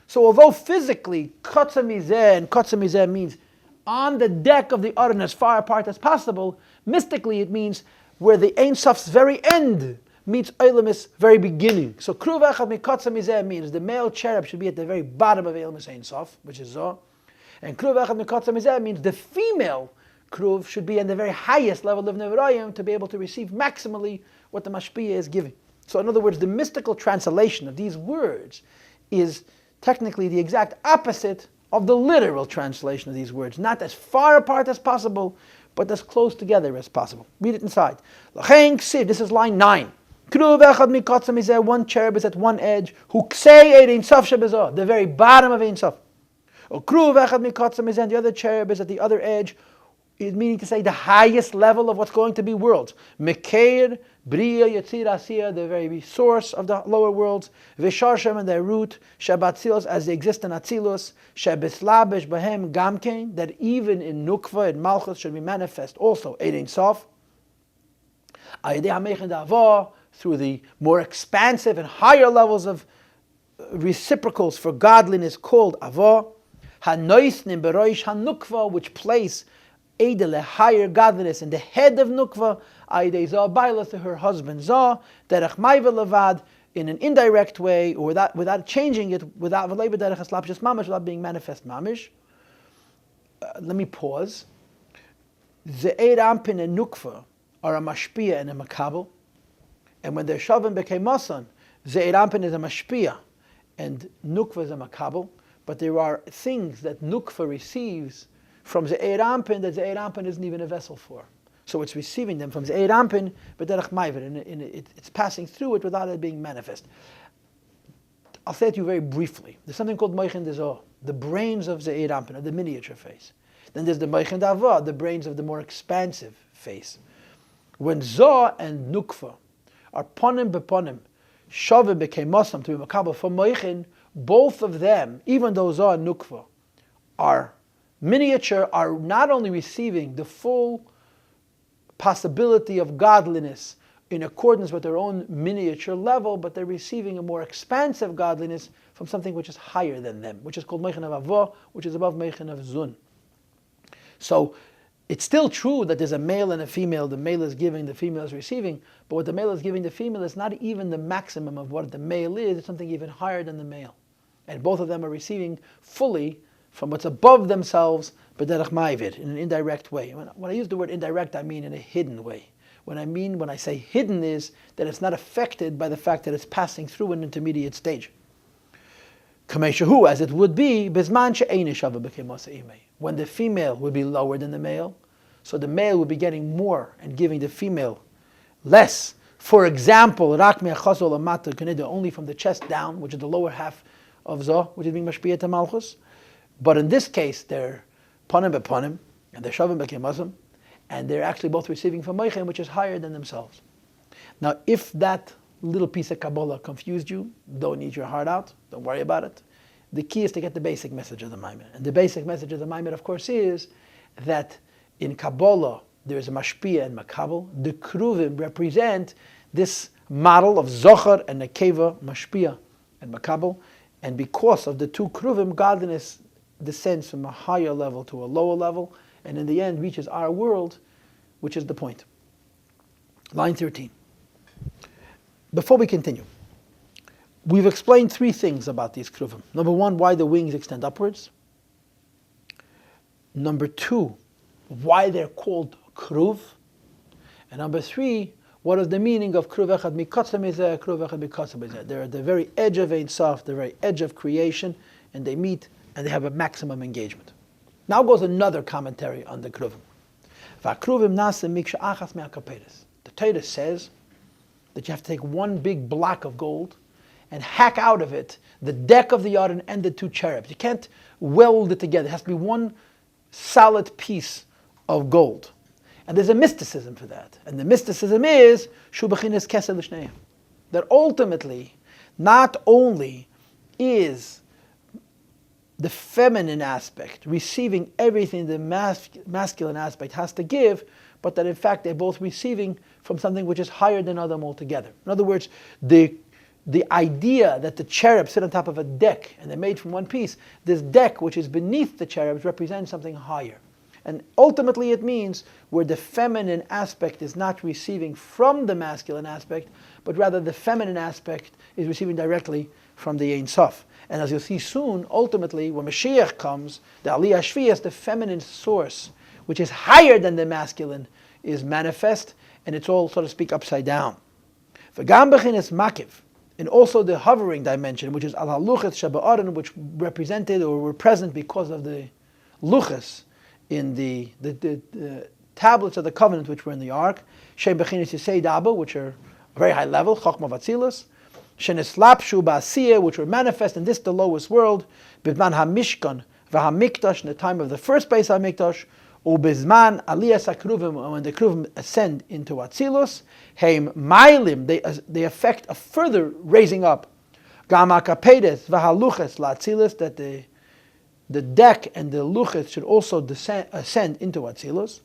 So although physically, katzam mizeh and katzam mizeh means on the deck of the Aron as far apart as possible, mystically it means where the Ein Sof's very end meets Eilumis' very beginning. So Keruv echad mikatzam mizeh means the male cherub should be at the very bottom of Eilumis Ein Sof, which is Zoh. And Keruv echad mikatzam mizeh means the female Keruv should be in the very highest level of Nevirayim to be able to receive maximally what the Mashpiyah is giving. So in other words, the mystical translation of these words is technically the exact opposite of the literal translation of these words. Not as far apart as possible, but as close together as possible. Read it inside. L'chein ksiv, this is line 9. Keruv echad mikatzam mizeh, one cherub is at one edge. Hu ksei Ein Sof shebezoh, the very bottom of Ein Sof. Or Keruv echad mikatzam mizeh, the other cherub is at the other edge, meaning to say the highest level of what's going to be worlds. Mekeir, Bria, Yetzir, Asiyah, the very source of the lower worlds. Visharshem, and their root. Shabatzilos, as they exist in Atzilus. Shabislabesh, Bahem, Gamkein, that even in Nukva and Malchus should be manifest also. Ein Sof. Ayidei HaMechen Da'avah, through the more expansive and higher levels of reciprocals for godliness called Avah. Hanoisnim Beroish HaNukva, which place Eidele, higher godliness in the head of Nukva, Aidei Zah Baila, to her husband Zah, Derech Maiva Levad, in an indirect way, or without changing it, without just mamish, without being manifest mamish. Let me pause. Ze'er Ampin and Nukva are a mashpia and a makabel, and when their shavim became masan, Ze'er Ampin is a mashpia, and Nukva is a makabel, but there are things that Nukva receives from Ze'er Ampin that Ze'er Ampin isn't even a vessel for. So it's receiving them from Ze'er Ampin, but Derech Maiver, and it's passing through it without it being manifest. I'll say it to you very briefly. There's something called Moichen Dezoh, the brains of Ze'er Ampin, of the miniature face. Then there's the Moichen Da'avah, the brains of the more expansive face. When Zoh and Nukva are ponim beponim, Shavim became Muslim to be Makabel for Moichen, both of them, even though Zoh and Nukva are miniature, are not only receiving the full possibility of godliness in accordance with their own miniature level, but they're receiving a more expansive godliness from something which is higher than them, which is called Moichen of Avah, which is above Moichen of Zun. So it's still true that there's a male and a female. The male is giving, the female is receiving, but what the male is giving the female is not even the maximum of what the male is, it's something even higher than the male. And both of them are receiving fully from what's above themselves, but derech ma'ivir, in an indirect way. When I use the word indirect, I mean in a hidden way. When I say hidden is that it's not affected by the fact that it's passing through an intermediate stage. Kameshahu, as it would be, bizman she'ein shava b'kemos imei. When the female would be lower than the male, so the male would be getting more and giving the female less. For example, rak me'achas olamata kaneda, only from the chest down, which is the lower half of Zoh, which is being mashpiyat malchus. But in this case, they're panim bepanim, and they're shavim b'kemazim, and they're actually both receiving from Moichen, which is higher than themselves. Now, if that little piece of Kabbalah confused you, don't eat your heart out, don't worry about it. The key is to get the basic message of the Maamar. And the basic message of the Maamar, of course, is that in Kabbalah, there is a mashpia and makabel. The Cheruvim represent this model of Zochar and Nekeva, mashpia and makabel. And because of the two Cheruvim, godliness descends from a higher level to a lower level, and in the end reaches our world, which is the point. Line 13. Before we continue, we've explained three things about these Keruvim. Number one, why the wings extend upwards. Number two, why they're called Keruv. And number three, what is the meaning of Keruv Echad Mikotzah Mizeh, Keruv Echad Mikotzah Mizeh? They're at the very edge of Ein Sof, the very edge of creation, and they meet and they have a maximum engagement. Now goes another commentary on the Keruvim. V'akruvim nase miksha achas me'akapedes. The Torah says that you have to take one big block of gold and hack out of it the deck of the Yarden and the two cherubs. You can't weld it together. It has to be one solid piece of gold. And there's a mysticism for that. And the mysticism is shu b'chinas kesed l'shneihem. That ultimately, not only is the feminine aspect receiving everything the masculine aspect has to give, but that in fact they're both receiving from something which is higher than Adam altogether. In other words, the idea that the cherubs sit on top of a deck and they're made from one piece, this deck which is beneath the cherubs represents something higher. And ultimately it means where the feminine aspect is not receiving from the masculine aspect, but rather the feminine aspect is receiving directly from the Ein Sof. And as you'll see soon, ultimately, when Mashiach comes, the Aliyah Shviyas, the feminine source, which is higher than the masculine, is manifest, and it's all, so to speak, upside down. V'gam b'chinas makiv, and also the hovering dimension, which is al haluchas shaba'aron, which represented or were present because of the luchas in the tablets of the covenant which were in the ark, shem b'chinas yisei daba, which are very high level, chokhmah v'atzilus, sheneslapshu ba'asiyah, which were manifest in this, the lowest world, b'zman ha'mishkan v'ha'mikdash, in the time of the first Beis HaMikdash, ubizman aliyas HaKeruvim, when the Keruvim ascend into Atzilus, heim mailim, they affect a further raising up, gam ha'kapedes v'haluches la'atzilus, that the deck and the luches should also ascend into Atzilus.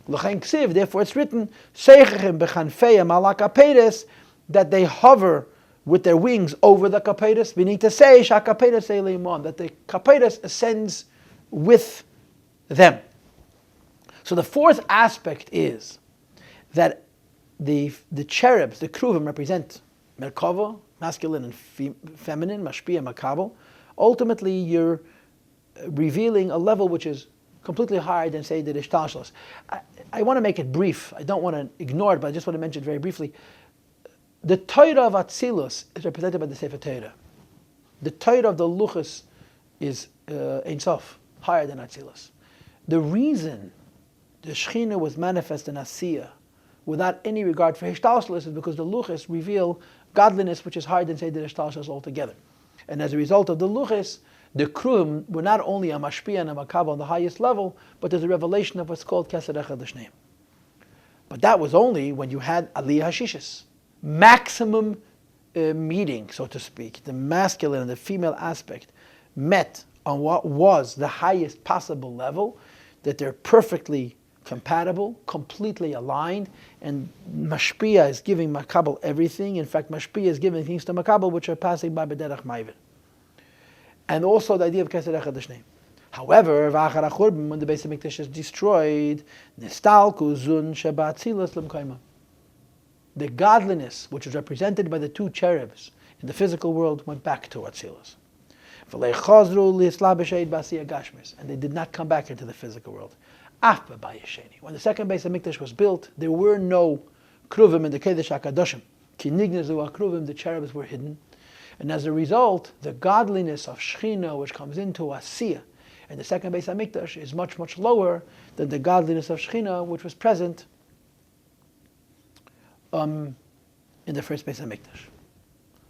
L'chein ksiv, therefore it's written, seichechim b'chanfeim al ha'kapedes, that they hover with their wings over the kapedes, meaning to say, shakapedes eilimon, that the kapedes ascends with them. So the fourth aspect is that the cherubs, the Keruvim, represent Merkava, masculine and feminine, Mashpia, Makabel. Ultimately, you're revealing a level which is completely higher than, say, the Ishtalshalos. I want to make it brief. I don't want to ignore it, but I just want to mention it very briefly. The Torah of Atzilus is represented by the Sefer Torah. The Torah of the Luchas is Ein Sof, higher than Atzilus. The reason the Shechina was manifest in Asiya without any regard for Hishtalshalos is because the Luchas reveal godliness which is higher than, say, the Hishtalshalos altogether. And as a result of the Luchas, the Keruvim were not only a Mashpia and a Makabel on the highest level, but there's a revelation of what's called Kesed Echad L'Shneim. But that was only when you had Aliyah Hashishis. Maximum meeting, so to speak, the masculine and the female aspect met on what was the highest possible level, that they're perfectly compatible, completely aligned, and Mashpia is giving Makabel everything. In fact, Mashpia is giving things to Makabel which are passing by B'derech Ma'ivir. And also the idea of Kesed Echad L'Shneim. However, v'achar HaChurban, when the Beis HaMikdash is destroyed, nistalku zun shebatzilus l'mkaima. The godliness, which is represented by the two cherubs in the physical world, went back to Atzilus. And they did not come back into the physical world. When the second Beis HaMikdash was built, there were no Keruvim in the Kodesh HaKadoshim. Ki nignezu HaKeruvim, the cherubs were hidden. And as a result, the godliness of Shechina, which comes into Asiya, and the second Beis HaMikdash, is much, much lower than the godliness of Shechina, which was present in the first Beis HaMikdash.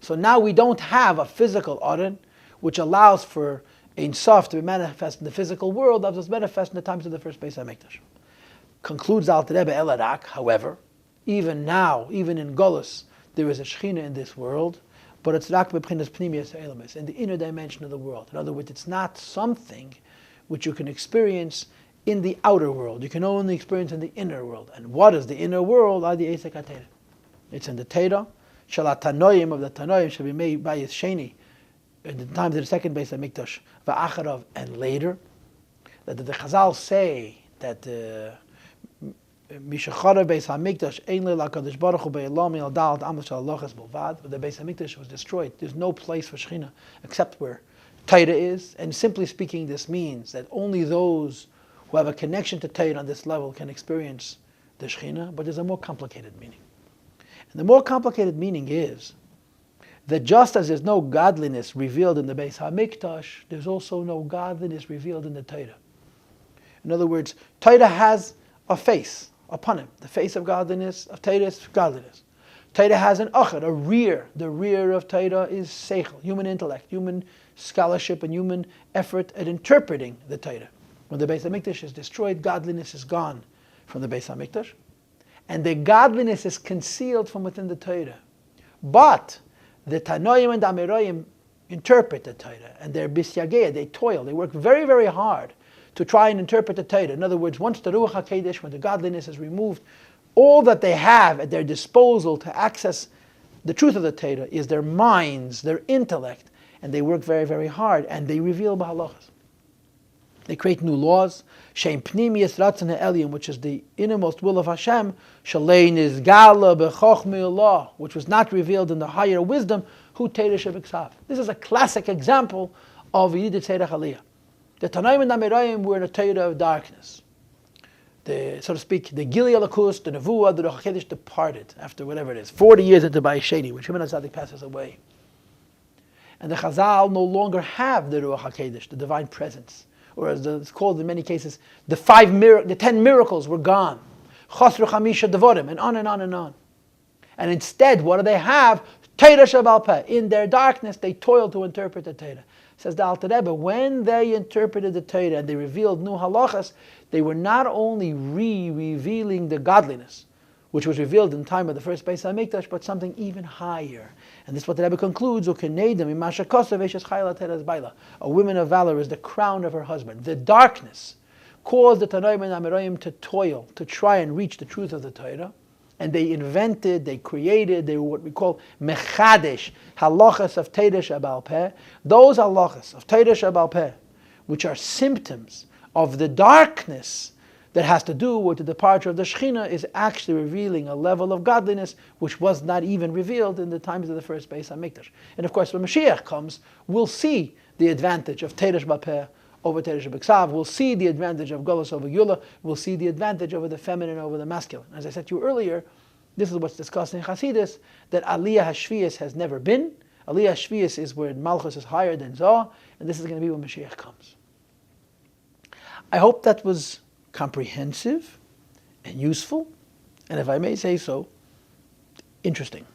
So now we don't have a physical Aron, which allows for Ein Sof to be manifest in the physical world as was manifest in the times of the first Beis HaMikdash. Concludes Alter Rebbe Elarak, however, even now, even in Golus, there is a Shechina in this world, but it's rak b'pchinas pnimiyas ha'elamis, in the inner dimension of the world. In other words, it's not something which you can experience in the outer world. You can only experience in the inner world. And what is the inner world? It's in the Torah. Shalatanoim of the Tanoim shall be made by his Sheni in the times of the second Beis HaMikdash, va'acharav, and later. That the Chazal say that Mishachara Beis Hamikdash Ein Leil HaKadosh Baruch Hu Be'elam Al Da'at Amos Halachas Bilvad. The Beis Hamikdash was destroyed. There's no place for Shechina except where Torah is. And simply speaking, this means that only those who have a connection to Torah on this level can experience the Shechina. But there's a more complicated meaning. And the more complicated meaning is that just as there's no godliness revealed in the Beis Hamikdash, there's also no godliness revealed in the Torah. In other words, Torah has a face upon him. The face of godliness, of Torah is godliness. Torah has an achad, a rear. The rear of Torah is seichel, human intellect, human scholarship, and human effort at interpreting the Torah. When the Beis Hamikdash is destroyed, godliness is gone from the Beis Hamikdash, and the godliness is concealed from within the Torah. But the Tanoim and Amirayim interpret the Torah, and they're bisyageh, they toil, they work very, very hard to try and interpret the Torah. In other words, once the Ruach HaKodesh, when the godliness is removed, all that they have at their disposal to access the truth of the Torah is their minds, their intellect, and they work very, very hard, and they reveal B'halachas. They create new laws, Shem Pnimiyas Ratzon Ha'elyon, which is the innermost will of Hashem, Shalei Nizgala B'chochmei Allah, which was not revealed in the higher wisdom, Hu Torah Shebiksav. This is a classic example of Yidit Tzedach Aliyah. The Tanaim and Amirayim were in a Torah of darkness. So to speak, the Gili Alakus, the Nevuah, the Ruach HaKodesh departed after whatever it is, 40 years into Bayis Sheni, when Shimon HaTzadik passes away. And the Chazal no longer have the Ruach HaKodesh, the divine presence, or as it's called in many cases, the 10 miracles were gone. Chosru Chamisha Devorim, and on and on and on. And instead, what do they have? Torah Shebal Peh. In their darkness, they toil to interpret the Torah. Says the Alter Rebbe, when they interpreted the Torah and they revealed new halachas, they were not only revealing the godliness, which was revealed in the time of the first Beis Hamikdash, but something even higher. And this is what the Rebbe concludes, a woman of valor is the crown of her husband. The darkness caused the Tanoim and Amirayim to toil, to try and reach the truth of the Torah. And they invented, they created, they were what we call mechadesh, halachas of Torah Shebal Peh. Those halachas of Torah Shebal Peh, which are symptoms of the darkness that has to do with the departure of the Shechina, is actually revealing a level of godliness which was not even revealed in the times of the first Beis Hamikdash. And of course, when Mashiach comes, we'll see the advantage of Torah Shebal Peh over Torah Shebiksav. We'll see the advantage of Golus over Yula. We'll see the advantage over the feminine over the masculine. As I said to you earlier, this is what's discussed in Chassidus, that Aliyah HaShviyas has never been. Aliyah HaShviyas is where Malchus is higher than Zoh, and this is going to be when Mashiach comes. I hope that was comprehensive and useful, and if I may say so, interesting.